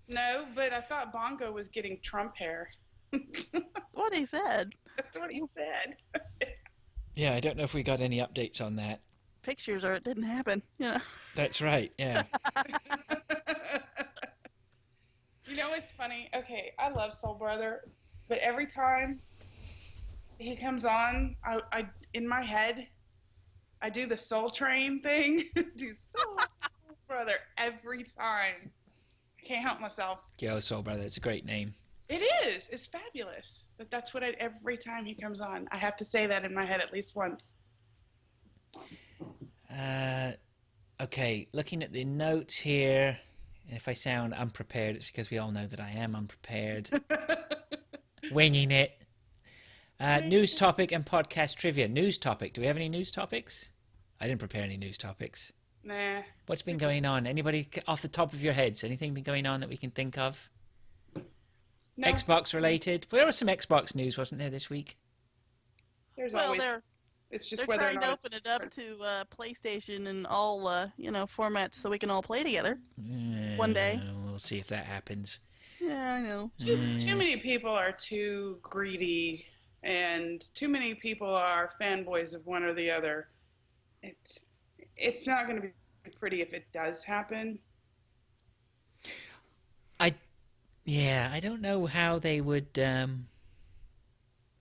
No, but I thought Bongo was getting Trump hair. That's what he said. That's what he said. Yeah, I don't know if we got any updates on that. Pictures or it didn't happen. You know. That's right. Yeah. You know what's funny? Okay, I love Soul Brother, but every time he comes on, I in my head, I do the Soul Train thing. Do Soul Brother every time. I can't help myself. Yo, Soul Brother. It's a great name. It is. It's fabulous. But that's what every time he comes on, I have to say that in my head at least once. Okay, looking at the notes here, if I sound unprepared, it's because we all know that I am unprepared. Winging it. News topic and podcast trivia. News topic. Do we have any news topics? I didn't prepare any news topics. Nah. What's been going on? Anybody off the top of your heads? Anything been going on that we can think of? No. Xbox related? Well, there was some Xbox news, wasn't there, this week? There's Well, always. they're It's just they're whether or trying to not open it up to PlayStation and all formats so we can all play together. One day. We'll see if that happens. Yeah, I know. Too many people are too greedy, and too many people are fanboys of one or the other. It's not going to be pretty if it does happen. I don't know how they would.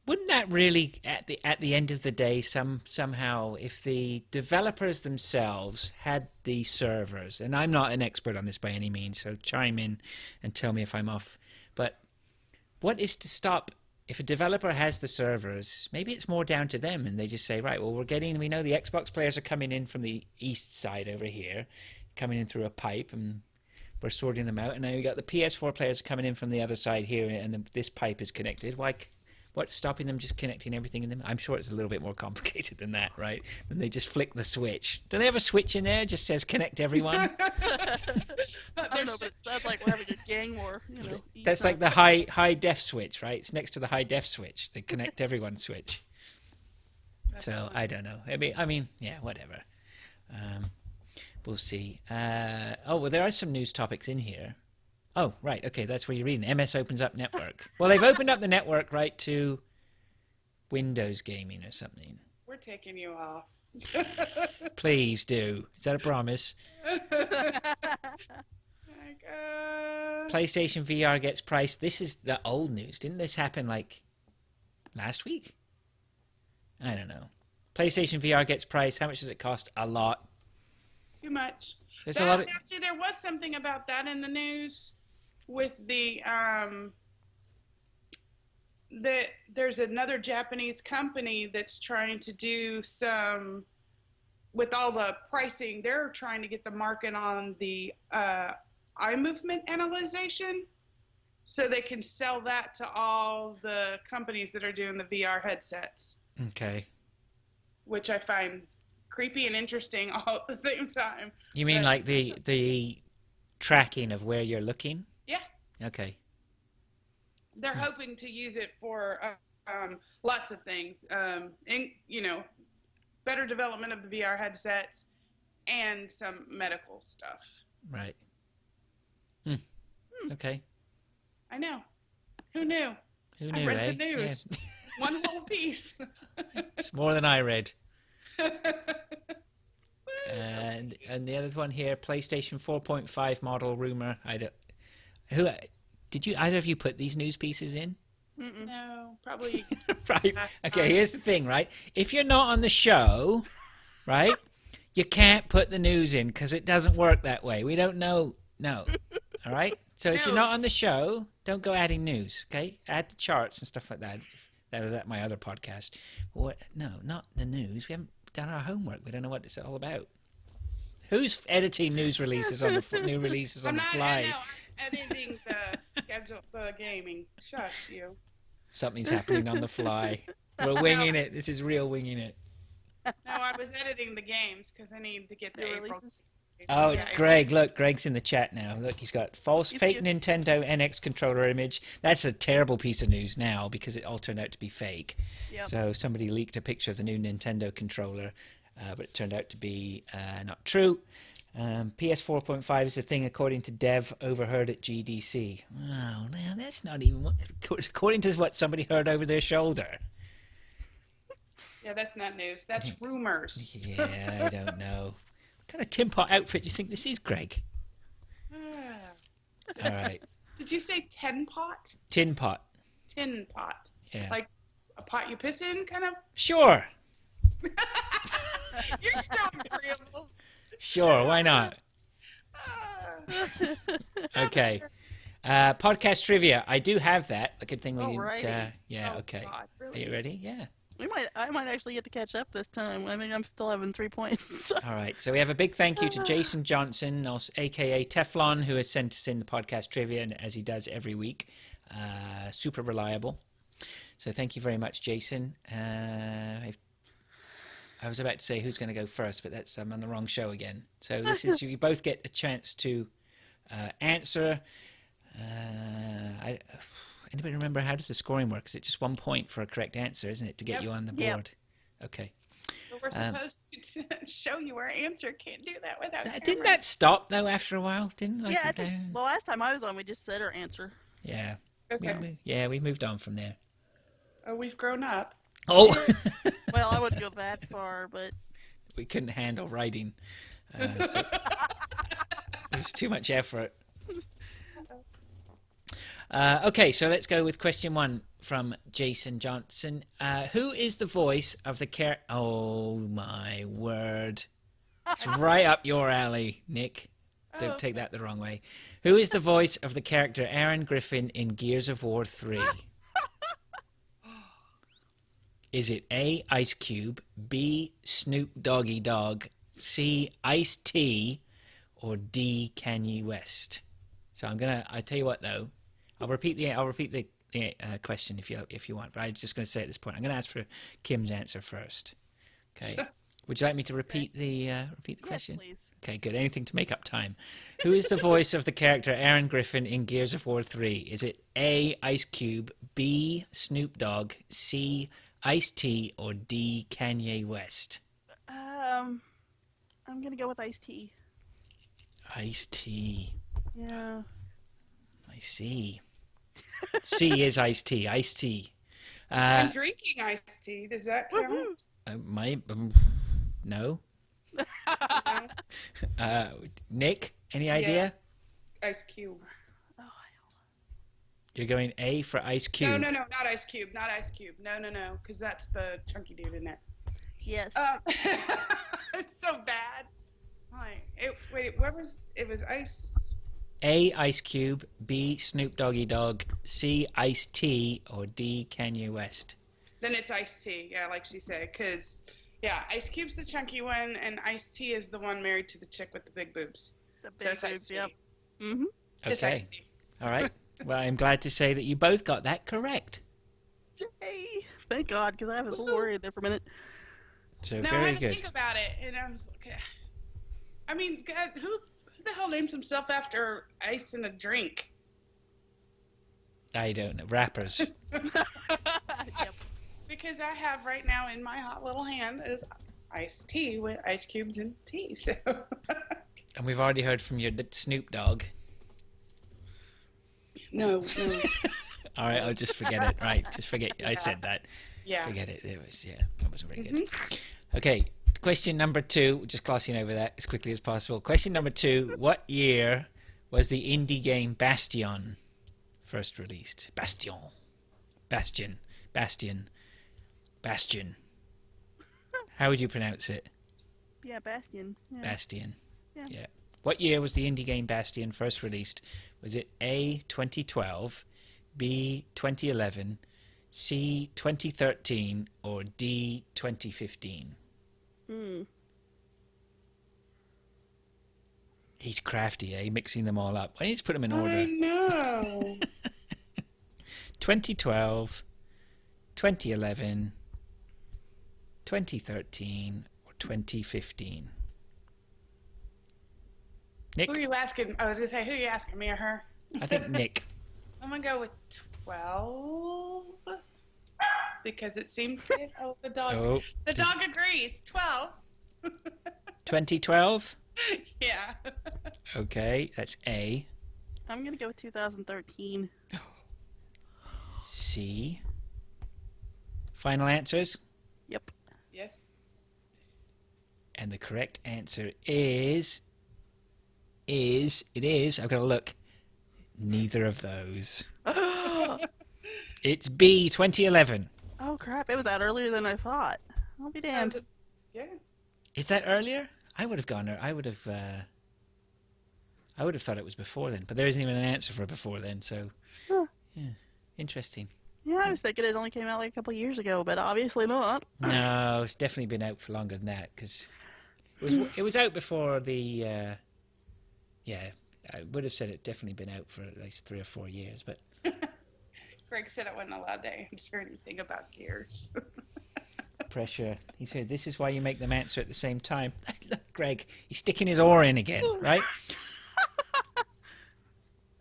Wouldn't that really, at the end of the day, somehow, if the developers themselves had the servers, and I'm not an expert on this by any means, so chime in and tell me if I'm off. But what is to stop if a developer has the servers? Maybe it's more down to them, and they just say, right, well, we know the Xbox players are coming in from the east side over here, coming in through a pipe, and we're sorting them out. And now we got the PS4 players coming in from the other side here, and this pipe is connected. What's stopping them just connecting everything in them? I'm sure it's a little bit more complicated than that, right? Then they just flick the switch. Do they have a switch in there? It just says connect everyone. I don't know, but it sounds like we're having a gang war. That's like the high def switch, right? It's next to the high def switch. The connect everyone switch. So I don't know. I mean, yeah, whatever. We'll see. Well, there are some news topics in here. Oh, right. Okay, that's where you're reading. MS opens up network. Well, they've opened up the network, right, to Windows gaming or something. We're taking you off. Please do. Is that a promise? Like, PlayStation VR gets priced. This is the old news. Didn't this happen like last week? I don't know. PlayStation VR gets priced. How much does it cost? A lot. Too much. There's a lot of... Now, see, there was something about that in the news with there's another Japanese company that's trying to do some, with all the pricing, they're trying to get the market on the eye movement analyzation, so they can sell that to all the companies that are doing the VR headsets. Okay. Which I find creepy and interesting all at the same time. You mean like the tracking of where you're looking? Yeah. Okay. They're hoping to use it for lots of things. Better development of the VR headsets and some medical stuff. Right. Okay. I know. Who knew? Who knew, I read eh? the news. Yeah. One little piece. It's more than I read. And the other one here, PlayStation 4.5 model rumor. Did you either of you put these news pieces in? Mm-mm. No, probably. Right. Okay, here's the thing, right? If you're not on the show, right, you can't put the news in because it doesn't work that way. We don't know. No. All right? So if you're not on the show, don't go adding news, okay? Add the charts and stuff like that. That was at my other podcast. What? No, not the news. We haven't done our homework. We don't know what it's all about. Who's editing news releases on the new releases on the fly? I'm editing the gaming. Shush you. Something's happening on the fly. We're winging it. This is real winging it. No, I was editing the games because I need to get the April. releases. Oh, it's Yeah, Greg. Look, Greg's in the chat now. Look, he's got fake Nintendo NX controller image. That's a terrible piece of news now because it all turned out to be fake. Yep. So somebody leaked a picture of the new Nintendo controller, but it turned out to be not true. PS 4.5 is a thing according to Dev overheard at GDC. Wow, now that's not even according to what somebody heard over their shoulder. Yeah, that's not news. That's rumors. Yeah, I don't know. What kind of Tin Pot outfit do you think this is, Greg? All right. Did you say tin pot? Tin Pot. Tin pot. Yeah. Like a pot you piss in, kind of? Sure. You're so agreeable. Sure, why not? Okay. Podcast trivia. I do have that. A good thing we didn't. Alrighty. Yeah, Oh, okay. God, Are really? you ready? Yeah. I might actually get to catch up this time. I think I'm still having 3 points. All right. So we have a big thank you to Jason Johnson, also, aka Teflon, who has sent us in the podcast trivia, and as he does every week. Super reliable. So thank you very much, Jason. I was about to say who's going to go first, but I'm on the wrong show again. So this is you both get a chance to answer. Anybody remember how does the scoring work? Is it just 1 point for a correct answer, isn't it, to get Yep. you on the Yep. board? Okay. But we're supposed to show you our answer. Can't do that without Didn't camera. that stop though after a while? Didn't like Yeah, I it think down? the last time I was on, we just said our answer. Yeah. Okay. We moved on from there. Oh, we've grown up. Oh, Well, I wouldn't go that far, but we couldn't handle writing. So it was too much effort. Okay, so let's go with question 1 from Jason Johnson. Who is the voice of the character? Oh my word! It's right up your alley, Nick. Don't take that the wrong way. Who is the voice of the character Aaron Griffin in Gears of War 3? Is it A, Ice Cube, B, Snoop Doggy Dogg, C, Ice-T, or D, Kanye West? So I tell you what though, I'll repeat the question if you want, but I'm just going to say at this point, I'm going to ask for Kim's answer first. Okay. Would you like me to repeat the question? yes, please. Okay, good. Anything to make up time. Who is the voice of the character Aaron Griffin in Gears of War 3? Is it A, Ice Cube, B, Snoop Dogg, C, Ice-T, or D, Kanye West? I'm gonna go with Ice-T. Ice-T. Yeah. I see. C is Ice-T. Ice-T. I'm drinking iced tea. Does that count? No. No? Nick, any idea? Ice Cube. Oh, You're going A for Ice Cube. No, not Ice Cube. Not Ice Cube. No, because that's the chunky dude in it. Yes. It's so bad. Wait, what was it? Was Ice? A, Ice Cube. B, Snoop Doggy Dogg. C, Ice-T. Or D, Kanye West. Then it's Ice-T. Yeah, like she said. Because, yeah, Ice Cube's the chunky one, and Ice-T is the one married to the chick with the big boobs. The So big it's boobs, Ice-T. yep. Mm-hmm. It's Okay. Ice-T. All right. Well, I'm glad to say that you both got that correct. Yay! Thank God, because I was a little worried there for a minute. So No, I very had to good. think about it, and I was like, I mean, God, who the hell names himself after ice in a drink? I don't know. Rappers. Yep. Because I have right now in my hot little hand is iced tea with ice cubes and tea. So And we've already heard from your Snoop Dogg. no. All right, I'll just forget it. Right, just forget I Yeah. said that. Yeah. Forget it. It was, that wasn't very good. Okay, question number 2, just glossing over that as quickly as possible. Question number 2, what year was the indie game Bastion first released? Bastion. How would you pronounce it? Yeah, Bastion. Yeah. Bastion. Yeah. What year was the indie game Bastion first released? Was it A, 2012, B, 2011, C, 2013, or D, 2015? He's crafty, eh? Mixing them all up. Why don't you just put them in I order? know. 2012, 2011, 2013, or 2015? Nick? Who are you asking? I was gonna say, who are you asking, me or her? I think Nick. I'm gonna go with 12 because it seems to. Oh, the dog. Oh, The dog agrees. 12. 2012? Yeah. Okay, that's A. I'm gonna go with 2013. C. Final answers? Yep. Yes. And the correct answer is, I've got to look, neither of those. Oh It's B, 2011. crap! It was out earlier than I thought. I'll be damned. Yeah. Is that earlier? I would have gone there. I would have thought it was before then, but there isn't even an answer for before then, so Huh. yeah, interesting. Yeah, I was thinking it only came out like a couple of years ago, but obviously not. No, it's definitely been out for longer than that because it was out before the. Yeah, I would have said it definitely been out for at least 3 or 4 years, but Greg said I wasn't allowed to answer anything about gears. pressure. He said, "This is why you make them answer at the same time." Look, Greg, he's sticking his oar in again, right?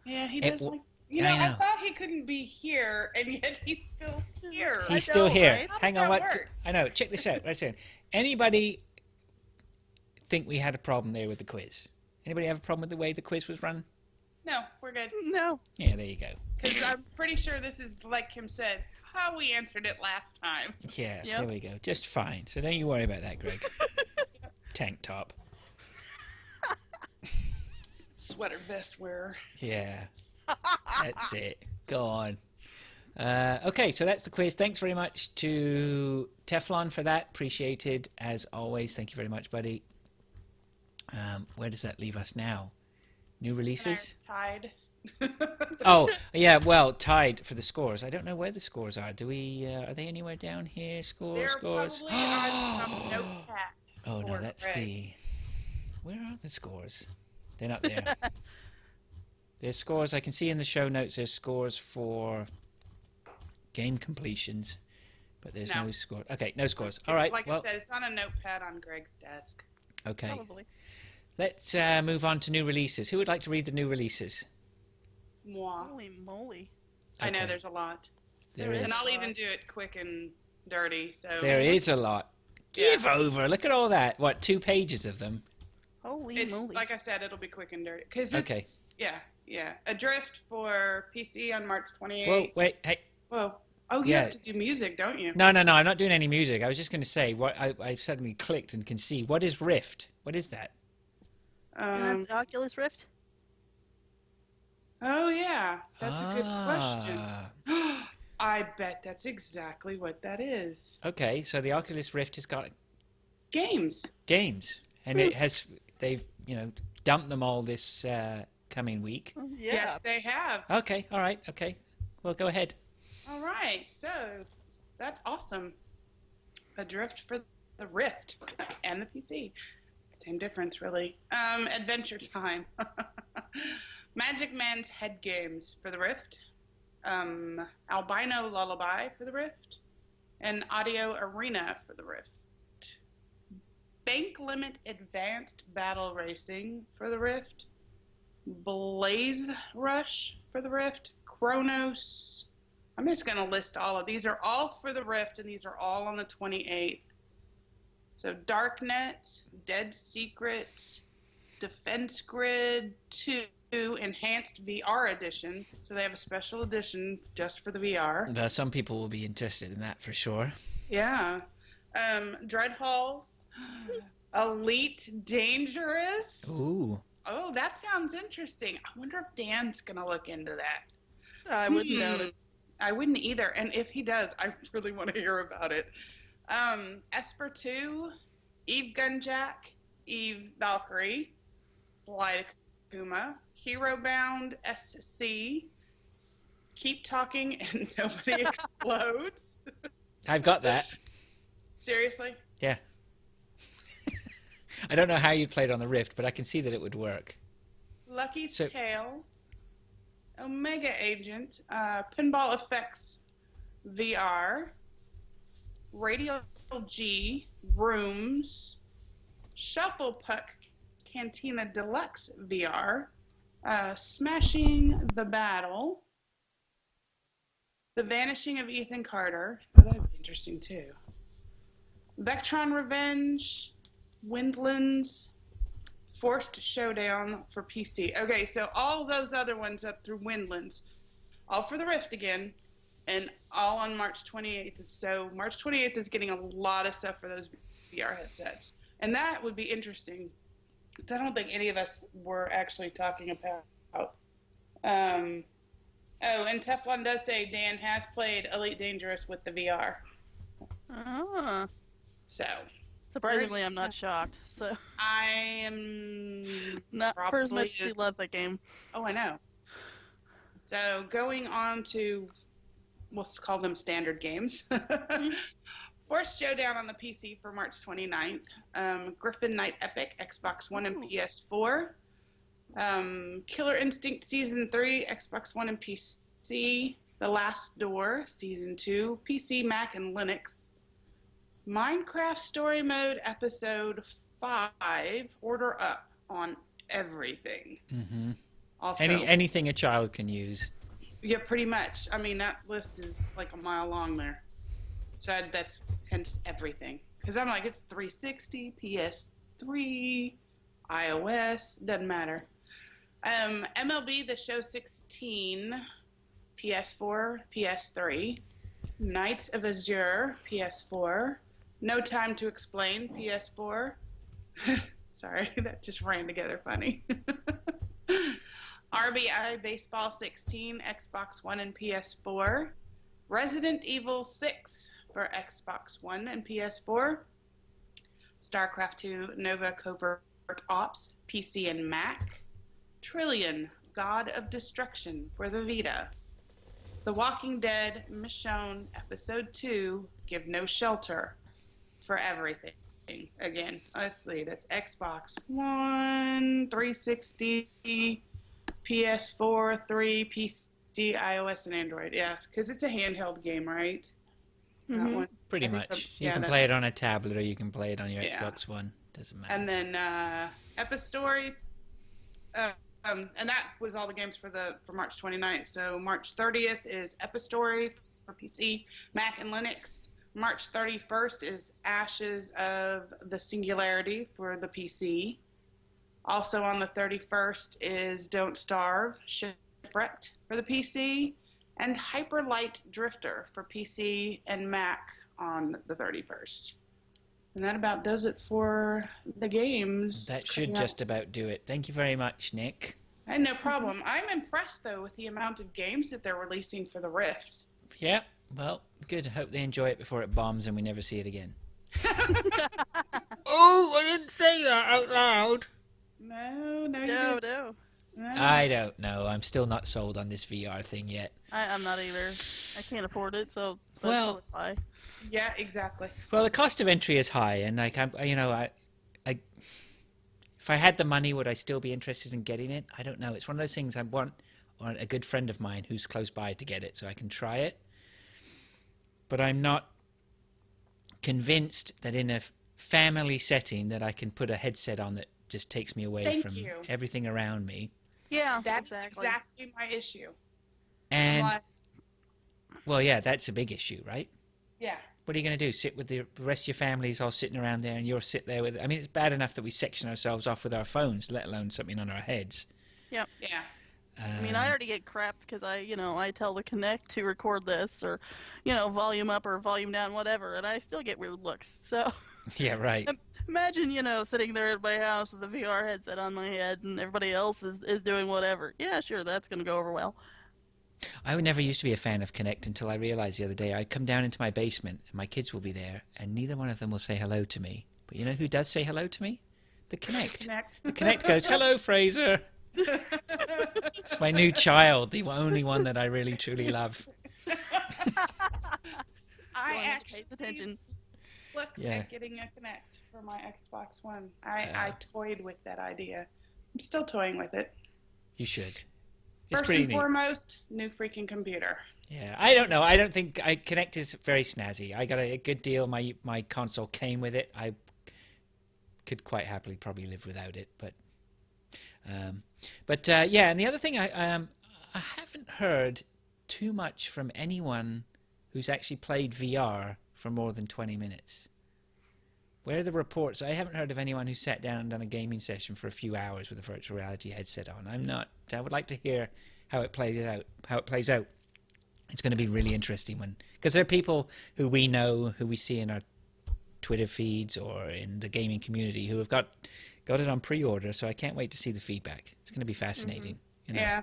Yeah, he It does w- like. You I know, I know. thought he couldn't be here, and yet he's still here. He's I still know, here. right? How does Hang on, that what? work? I know. Check this out. Right a second. Anybody think we had a problem there with the quiz? Anybody have a problem with the way the quiz was run? No, we're good. No. Yeah, there you go. Because I'm pretty sure this is, like Kim said, how we answered it last time. Yeah, Yep. there we go. Just fine. So don't you worry about that, Greg. Tank top. Sweater vest wearer. Yeah, that's it. Go on. Okay, so that's the quiz. Thanks very much to Teflon for that. Appreciated as always. Thank you very much, buddy. Where does that leave us now? New releases? Tied. Oh, yeah, well, tied for the scores. I don't know where the scores are. Do we, are they anywhere down here? They're Scores? probably on some notepad. Oh, no, for that's Greg. the... Where are the scores? They're not there. There's scores. I can see in the show notes there's scores for game completions, but there's no No. score. Okay, no scores. It's All right, Like well, I said, it's on a notepad on Greg's desk. okay. Probably. Let's move on to new releases. Who would like to read the new releases? Mwah. Holy moly. I know Okay. there's a lot. There There is. And I'll even do it quick and dirty. So There is a lot. Yeah. Give over. Look at all that. What, 2 pages of them? Holy It's moly. like I said, it'll be quick and dirty. Because Okay. yeah. Adrift for PC on March 28th. Whoa, wait, hey. Whoa. Oh, you Yeah. have to do music, don't you? No, I'm not doing any music. I was just going to say, what I suddenly clicked and can see. What is Rift? What is that? And that's the Oculus Rift? Oh yeah, that's a good question. Ah, I bet that's exactly what that is. okay, so the Oculus Rift has got Games. games, and Hmm. they've dumped them all this coming week. Yeah. Yes, they have. Okay, all right, okay. Well, go ahead. All right, so that's awesome. Adrift for the Rift and the PC. Same difference, really. Adventure Time. Magic Man's Head Games for the Rift. Albino Lullaby for the Rift. And Audio Arena for the Rift. Bank Limit Advanced Battle Racing for the Rift. Blaze Rush for the Rift. Chronos. I'm just going to list all of these. Are all for the Rift, and these are all on the 28th. So Darknet, Dead Secret, Defense Grid 2 Enhanced VR Edition. So they have a special edition just for the VR. Some people will be interested in that for sure. Yeah. Dread Halls, Elite Dangerous. Ooh. Oh, that sounds interesting. I wonder if Dan's going to look into that. I wouldn't doubt it. I wouldn't either. And if he does, I really want to hear about it. Esper 2, Eve Gunjack, Eve Valkyrie, Fly to Kuma, Hero Bound SC, Keep Talking and Nobody Explodes. I've got that. Seriously? Yeah. I don't know how you'd play it on the Rift, but I can see that it would work. Lucky's So- Tale, Omega Agent, Pinball Effects VR, Radial G, Rooms, Shuffle Puck Cantina Deluxe VR, Smashing the Battle, The Vanishing of Ethan Carter. Oh, that would be interesting too. Vectron Revenge, Windlands, Forced Showdown for PC. Okay, so all those other ones up through Windlands, all for the Rift again, and all on March 28th. So March 28th is getting a lot of stuff for those VR headsets. And that would be interesting. 'Cause I don't think any of us were actually talking about. And Teflon does say Dan has played Elite Dangerous with the VR. Ah. So Surprisingly, I'm not shocked. So, I am not for as Probably much as he is- loves that game. Oh, I know. So going on to, we'll call them standard games. Force Showdown on the PC for March 29th. Griffin Knight Epic, Xbox One and Ooh. PS4. Killer Instinct Season 3, Xbox One and PC. The Last Door, Season 2, PC, Mac, and Linux. Minecraft Story Mode Episode 5, Order Up on everything. Mm-hmm. Also, Anything a child can use. yeah, pretty much. I mean, that list is like a mile long there. So that's hence everything. Because I'm like, it's 360, PS3, iOS, doesn't matter. MLB The Show 16, PS4, PS3. Knights of Azure, PS4. No Time to Explain, PS4. Sorry, that just ran together funny. RBI Baseball 16, Xbox One and PS4. Resident Evil 6 for Xbox One and PS4. StarCraft 2 Nova Covert Ops, PC and Mac. Trillion, God of Destruction for the Vita. The Walking Dead Michonne Episode 2, Give No Shelter for everything. Again, let's see, that's Xbox One, 360, PS4, 3, PC, iOS, and Android. Yeah, because it's a handheld game, right? That Mhm. one. Pretty I think much. the- You yeah, can that- play it on a tablet or you can play it on your Yeah. Xbox One. Doesn't matter. And then Epistory, and that was all the games for March 29th. So March 30th is Epistory for PC, Mac, and Linux. March 31st is Ashes of the Singularity for the PC. Also on the 31st is Don't Starve, Shipwrecked for the PC, and Hyperlight Drifter for PC and Mac on the 31st. And that about does it for the games. That should coming up. just about do it. Thank you very much, Nick. I had no problem. I'm impressed though with the amount of games that they're releasing for the Rift. Yeah, well, good. Hope they enjoy it before it bombs and we never see it again. Oh, I didn't say that out loud. No, you No, didn't. no. No. I don't know. I'm still not sold on this VR thing yet. I'm not either. I can't afford it, so that's Well- probably why. Yeah, exactly. Well, the cost of entry is high, and like if I had the money, would I still be interested in getting it? I don't know. It's one of those things I want a good friend of mine who's close by to get it, so I can try it. But I'm not convinced that in a family setting that I can put a headset on that just takes me away Thank from you. everything around me. Yeah, That's exactly. exactly my issue. And Like, well, yeah, that's a big issue, right? yeah. What are you going to do? Sit with the rest of your families all sitting around there, and you'll sit there with. I mean, it's bad enough that we section ourselves off with our phones, let alone something on our heads. Yeah. I mean, I already get crapped because I tell the Kinect to record this or, volume up or volume down, whatever, and I still get weird looks. So Yeah, right. imagine, sitting there at my house with a VR headset on my head and everybody else is doing whatever. Yeah, sure, that's going to go over well. I never used to be a fan of Kinect until I realized the other day I come down into my basement and my kids will be there, and neither one of them will say hello to me. But you know who does say hello to me? The Kinect. Connect. The Kinect goes, "Hello, Fraser." It's my new child, the only one that I really truly love. I One that actually pays attention. looked Yeah. at getting a Kinect for my Xbox One. I toyed with that idea. I'm still toying with it. You should. It's First pretty and neat. foremost, new freaking computer. Yeah, I don't know. I don't think Kinect is very snazzy. I got a good deal. My console came with it. I could quite happily probably live without it, but yeah. And the other thing, I haven't heard too much from anyone who's actually played VR for more than 20 minutes. Where are the reports? I haven't heard of anyone who sat down and done a gaming session for a few hours with a virtual reality headset on. I would like to hear how it plays out. It's going to be really interesting because there are people who we know, who we see in our Twitter feeds or in the gaming community who have got it on pre-order. So I can't wait to see the feedback. It's going to be fascinating. You know? Yeah.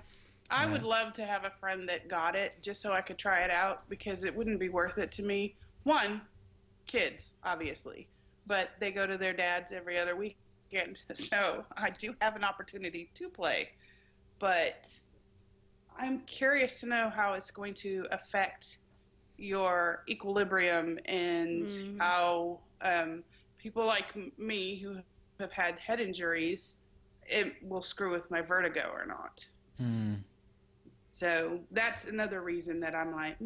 I would love to have a friend that got it just so I could try it out because it wouldn't be worth it to me. One, kids, obviously, but they go to their dad's every other weekend. So I do have an opportunity to play, but I'm curious to know how it's going to affect your equilibrium and how people like me who have had head injuries, it will screw with my vertigo or not. So that's another reason that I'm like,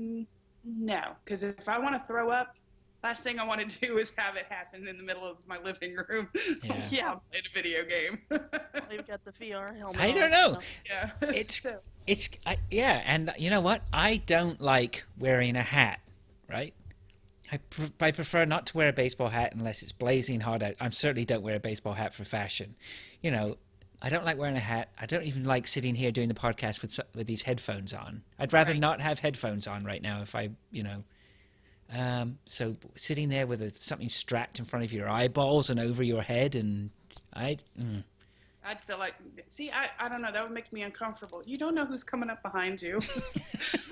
no. Because if I want to throw up, last thing I want to do is have it happen in the middle of my living room. Yeah. I'm playing a video game. They've got the VR helmet I on, don't know. so- Yeah. Yeah, and you know what? I don't like wearing a hat, right? I prefer not to wear a baseball hat unless it's blazing hot out. I certainly don't wear a baseball hat for fashion. I don't like wearing a hat. I don't even like sitting here doing the podcast with these headphones on. I'd rather not have headphones on right now if so sitting there with something strapped in front of your eyeballs and over your head, and I'd feel like, I don't know, that would make me uncomfortable. You don't know who's coming up behind you.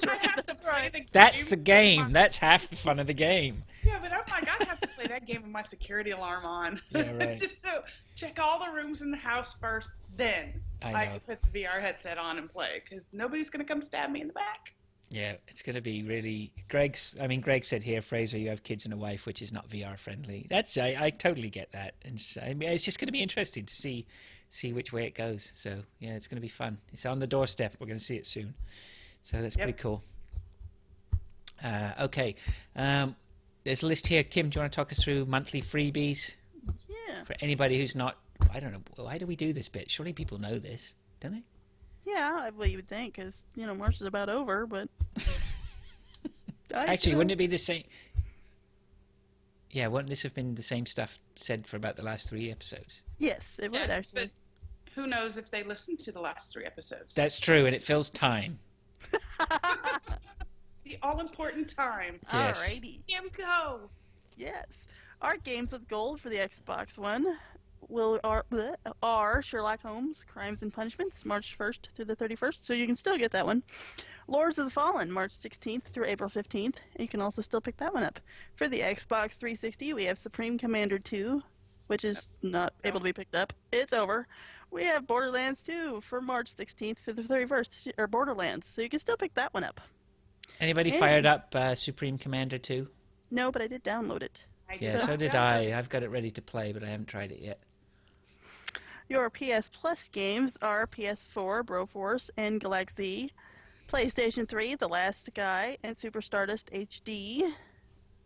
I have to play the game. That's the game. That's half the fun of the game. Yeah, but I'm like, I have to play that game with my security alarm on. Yeah, right. Just so check all the rooms in the house first, then I can know. put the VR headset on and play because nobody's gonna come stab me in the back. Yeah, it's going to be really. Greg said here, Fraser, you have kids and a wife, which is not VR friendly. I totally get that, and it's just going to be interesting to see which way it goes. So yeah, it's going to be fun. It's on the doorstep. We're going to see it soon. So that's pretty cool. Okay, there's a list here. Kim, do you want to talk us through monthly freebies Yeah. for anybody who's not? I don't know. Why do we do this bit? Surely people know this, don't they? Yeah, well, you would think, because, March is about over, but... Actually, wouldn't it be the same? Yeah, wouldn't this have been the same stuff said for about the last 3 episodes? Yes, it would, actually. But who knows if they listened to the last 3 episodes? That's true, and it fills time. The all-important time. Yes. Alrighty. Kim, go! Yes. Art games with gold for the Xbox One. are Sherlock Holmes: Crimes and Punishments, March 1st through the 31st, so you can still get that one. Lords of the Fallen, March 16th through April 15th. You can also still pick that one up. For the Xbox 360, we have Supreme Commander 2, which is not able to be picked up. It's over. We have Borderlands 2 for March 16th through the 31st, or Borderlands, so you can still pick that one up. Anybody fired up Supreme Commander 2? No, but I did download it. Yeah, so did I. I've got it ready to play, but I haven't tried it yet. Your PS Plus games are PS4, Broforce, and Galaxy. PlayStation 3, The Last Guy, and Super Stardust HD.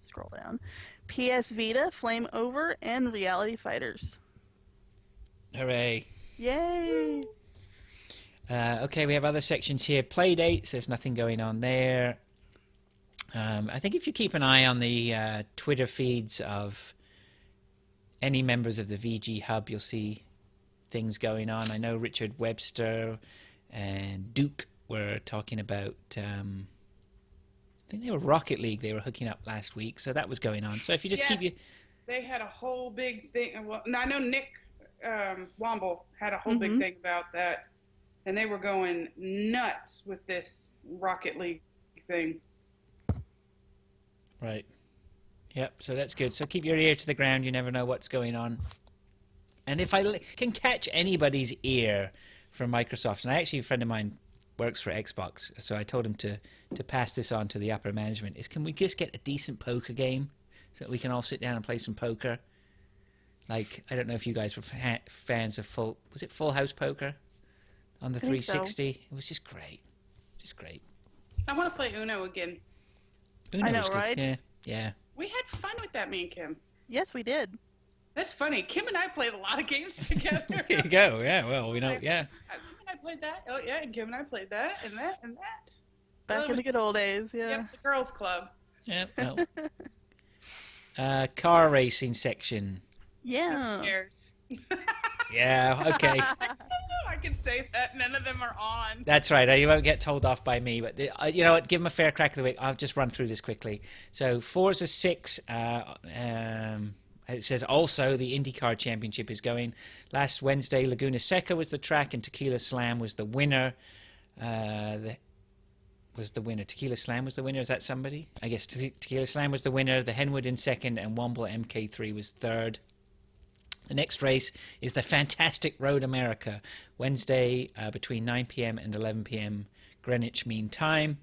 Scroll down. PS Vita, Flame Over, and Reality Fighters. Hooray. Yay! Okay, we have other sections here. Play dates, there's nothing going on there. I think if you keep an eye on the Twitter feeds of any members of the VG Hub, you'll see things going on. I know Richard Webster and Duke were talking about, I think they were Rocket League they were hooking up last week, so that was going on. So if you just keep you... They had a whole big thing. Well, I know Nick Womble had a whole big thing about that, and they were going nuts with this Rocket League thing. Right. Yep, so that's good. So keep your ear to the ground. You never know what's going on. And if I can catch anybody's ear from Microsoft, and actually a friend of mine works for Xbox, so I told him to pass this on to the upper management, is can we just get a decent poker game so that we can all sit down and play some poker? Like, I don't know if you guys were fans of Full House Poker on the 360? So. It was just great. Just great. I want to play Uno again. I know, right? Yeah, yeah. We had fun with that, me and Kim. Yes, we did. That's funny. Kim and I played a lot of games together. There you go. Yeah, well, we know, yeah. Kim and I played that. Oh, yeah, and Kim and I played that and that and that. Back in the good old days, yeah. Yep, the girls' club. Yeah, well. Car racing section. Yeah. Yeah, okay. I can say that. None of them are on. That's right. You won't get told off by me. But you know what? Give them a fair crack of the whip. I'll just run through this quickly. So Forza 6, it says also the IndyCar Championship is going. Last Wednesday, Laguna Seca was the track and Tequila Slam was the winner. Tequila Slam was the winner. Is that somebody? I guess Tequila Slam was the winner. The Henwood in second and Womble MK3 was third. The next race is the Fantastic Road America, Wednesday between 9 p.m. and 11 p.m. Greenwich Mean Time.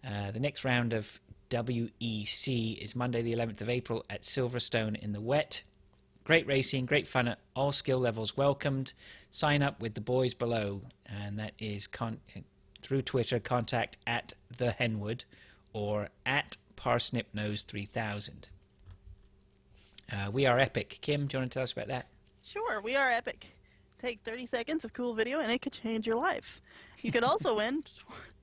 The next round of WEC is Monday the 11th of April at Silverstone in the Wet. Great racing, great fun, all skill levels welcomed. Sign up with the boys below, and that is through Twitter, contact at the Henwood or at ParsnipNose3000. We are epic. Kim, do you want to tell us about that? Sure, we are epic. Take 30 seconds of cool video and it could change your life. You could also win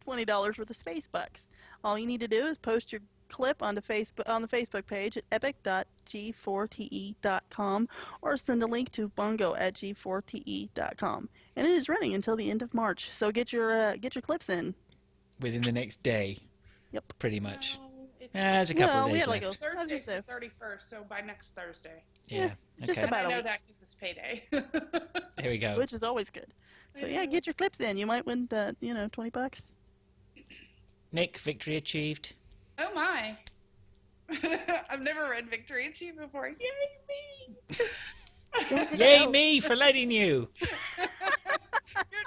$20 worth of space bucks. All you need to do is post your clip on the Facebook page at epic.g4te.com or send a link to bongo@g4te.com. And it is running until the end of March, so get your clips in. Within the next day. Yep. Pretty much. There's a couple of days left. Thursday's the 31st, so by next Thursday. Yeah. Okay. Just about I know that because it's payday. Here we go. Which is always good. So yeah, get your clips in. You might win $20. Nick, victory achieved. Oh my. I've never read Victory Achieved before. Yay me! Yay me for letting you.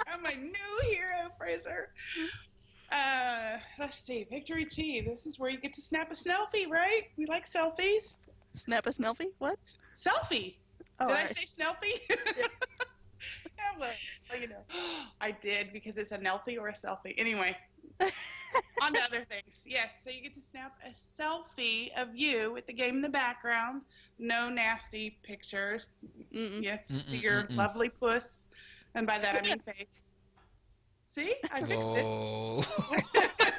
I'm my new hero, Fraser. Let's see. Victory Achieved. This is where you get to snap a selfie, right? We like selfies. Snap a selfie? What? Selfie. Oh, did right. I say snelfie? Yeah, well, I did because it's a nelfie or a selfie. Anyway. On to other things. Yes, so you get to snap a selfie of you with the game in the background. No nasty pictures. Yes, your lovely puss. And by that I mean face. See? I fixed it.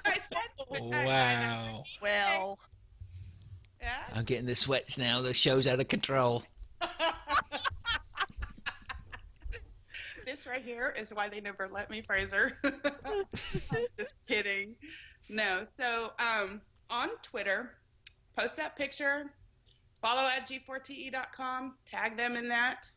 I said wow. Well. Yeah? I'm getting the sweats now. The show's out of control. This right here is why they never let me, Fraser. Just kidding. No. So on Twitter, post that picture, follow at g4te.com, tag them in that.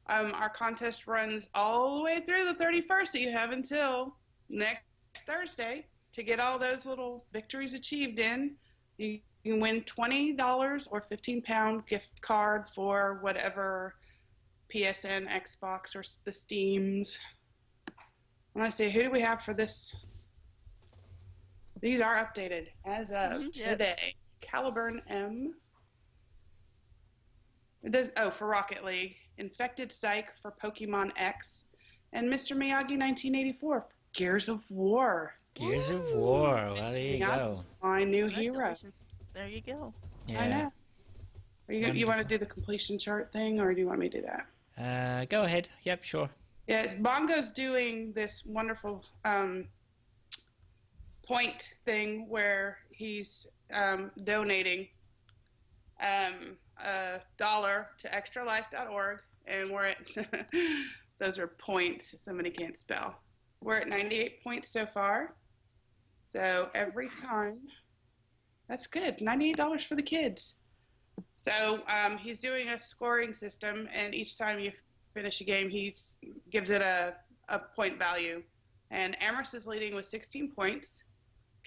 Our contest runs all the way through the 31st, so you have until next Thursday to get all those little victories achieved in. You can win $20 or 15-pound gift card for whatever PSN, Xbox, or the Steams. And I say, who do we have for this? These are updated as of today. Caliburn M. It does, for Rocket League. Infected Psych for Pokemon X. And Mr. Miyagi 1984 for Gears of War. Gears of War. Well, there you go. My new hero. There you go. Yeah. I know. You want to do the completion chart thing, or do you want me to do that? Go ahead. Yep, sure. Yeah, Bongo's doing this wonderful point thing where he's donating $1 to extralife.org, and we're at those are points somebody can't spell. We're at 98 points so far. So every time, that's good. $98 for the kids. So he's doing a scoring system, and each time you finish a game, he gives it a point value. And Amherst is leading with 16 points.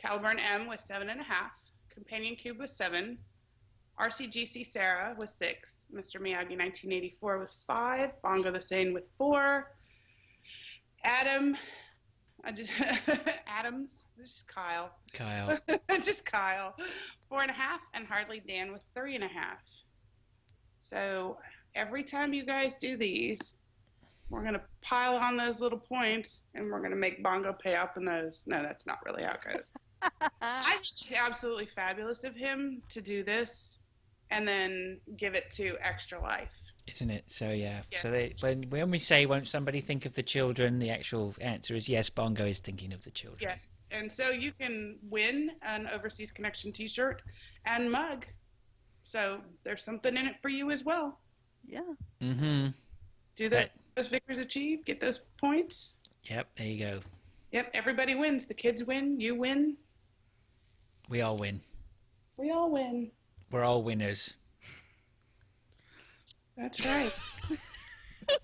Caliburn M with 7.5. Companion Cube with 7. RCGC Sarah with 6. Mr. Miyagi 1984 with 5. Bongo the Sane with 4. Adams, just Kyle. Just Kyle, 4.5, and Hardly Dan with 3.5. So every time you guys do these, we're going to pile on those little points, and we're going to make Bongo pay out the nose. No, that's not really how it goes. I think it's absolutely fabulous of him to do this and then give it to Extra Life. Isn't it? So, yeah. Yes. So when we say, won't somebody think of the children, the actual answer is yes, Bongo is thinking of the children. Yes. And so you can win an Overseas Connection t-shirt and mug. So there's something in it for you as well. Yeah. Mm-hmm. Do those victories achieve? Get those points? Yep, there you go. Yep, everybody wins. The kids win. You win. We all win. We all win. We're all winners. That's right.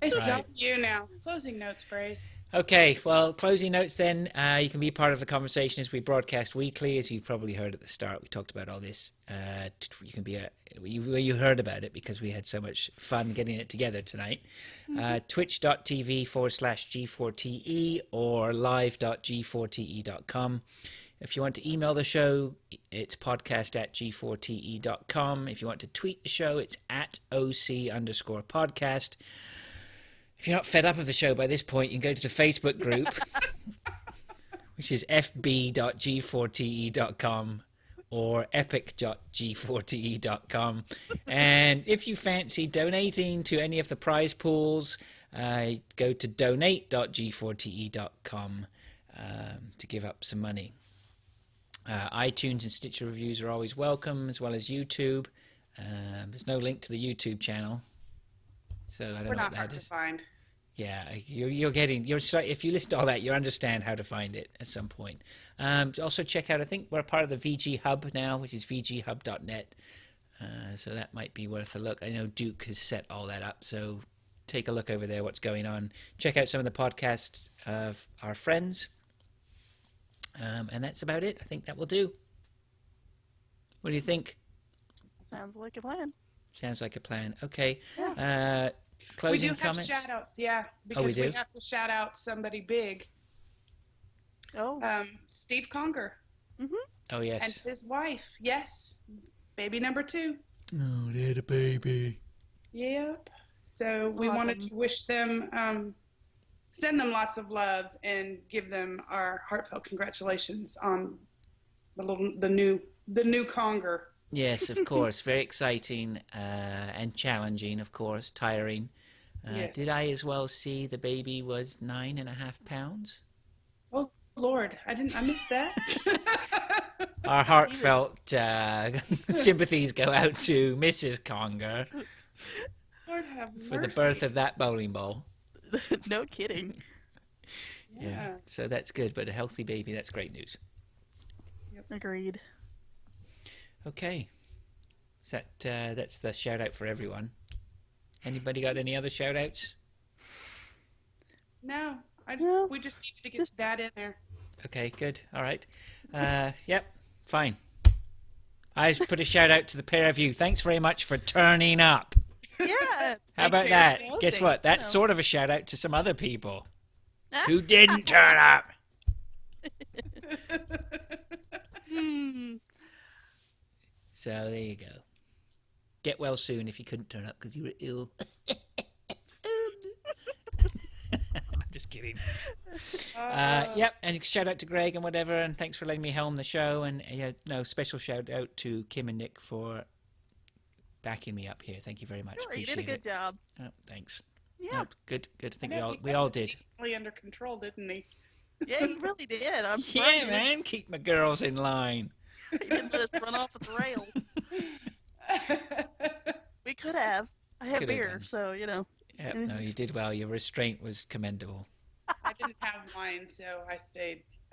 It's on you now. Closing notes, Brace. Okay, well, closing notes then. You can be part of the conversation as we broadcast weekly. As you probably heard at the start, we talked about all this. You can be you heard about it because we had so much fun getting it together tonight. Twitch.tv/G4TE or live.g4te.com. If you want to email the show, it's podcast@g4te.com. If you want to tweet the show, it's @OC_podcast. If you're not fed up of the show by this point, you can go to the Facebook group, which is fb.g4te.com or epic.g4te.com. And if you fancy donating to any of the prize pools, go to donate.g4te.com to give up some money. iTunes and Stitcher reviews are always welcome, as well as YouTube. There's no link to the YouTube channel, so I don't know what that is. We're not hard to find. Yeah, if you listen to all that, you understand how to find it at some point. Also check out, I think we're part of the VG Hub now, which is vghub.net. So that might be worth a look. I know Duke has set all that up, so take a look over there, what's going on. Check out some of the podcasts of our friends. And that's about it. I think that will do. What do you think? Sounds like a plan. Sounds like a plan. Okay. Yeah. Closing we do comments? have shout-outs, yeah. Because we do? We have to shout out somebody big. Oh. Steve Conger. Mm-hmm. Oh, yes. And his wife, yes. Baby number 2. Oh, they had a baby. Yep. So we wanted to wish them... send them lots of love and give them our heartfelt congratulations on the new Conger. Yes, of course. Very exciting and challenging, of course. Tiring. Yes. Did I as well see the baby was 9.5 pounds? Oh Lord, I missed that. Our heartfelt sympathies go out to Mrs. Conger. Lord have mercy. For the birth of that bowling ball. No kidding. Yeah. So that's good, but a healthy baby, that's great news. Yep. Agreed. Okay. That's the shout out for everyone. Anybody got any other shout outs? No, No. we just needed to get Just- that in there. Okay, good. All right. Yep, fine. I put a shout out to the pair of you. Thanks very much for turning up. Yeah. How about that? Guess what? That's so. sort of a shout out to some other people who didn't turn up. So there you go. Get well soon if you couldn't turn up because you were ill. I'm just kidding. Yep, and shout out to Greg and whatever, and thanks for letting me helm the show. And special shout out to Kim and Nick for backing me up here. Thank you very much. Sure, you Appreciate did a good job. Oh, thanks. Yeah. Nope, good. I think I know we he all got did. us decently under control, didn't he? Yeah, he really did. I'm Yeah, surprised man, keep my girls in line. he didn't let us run off with the rails. We could have. I had Could have beer, done. so Yep, no, you did well. Your restraint was commendable. I didn't have wine, so I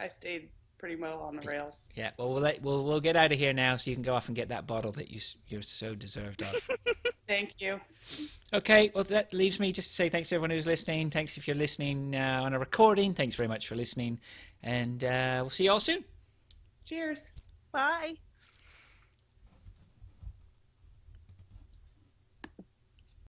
stayed pretty well on the rails. Yeah, well, we'll get out of here now, so you can go off and get that bottle that you're so deserved of. Thank you. Okay, well, that leaves me just to say thanks to everyone who's listening. Thanks if you're listening on a recording. Thanks very much for listening, and we'll see you all soon. Cheers. Bye.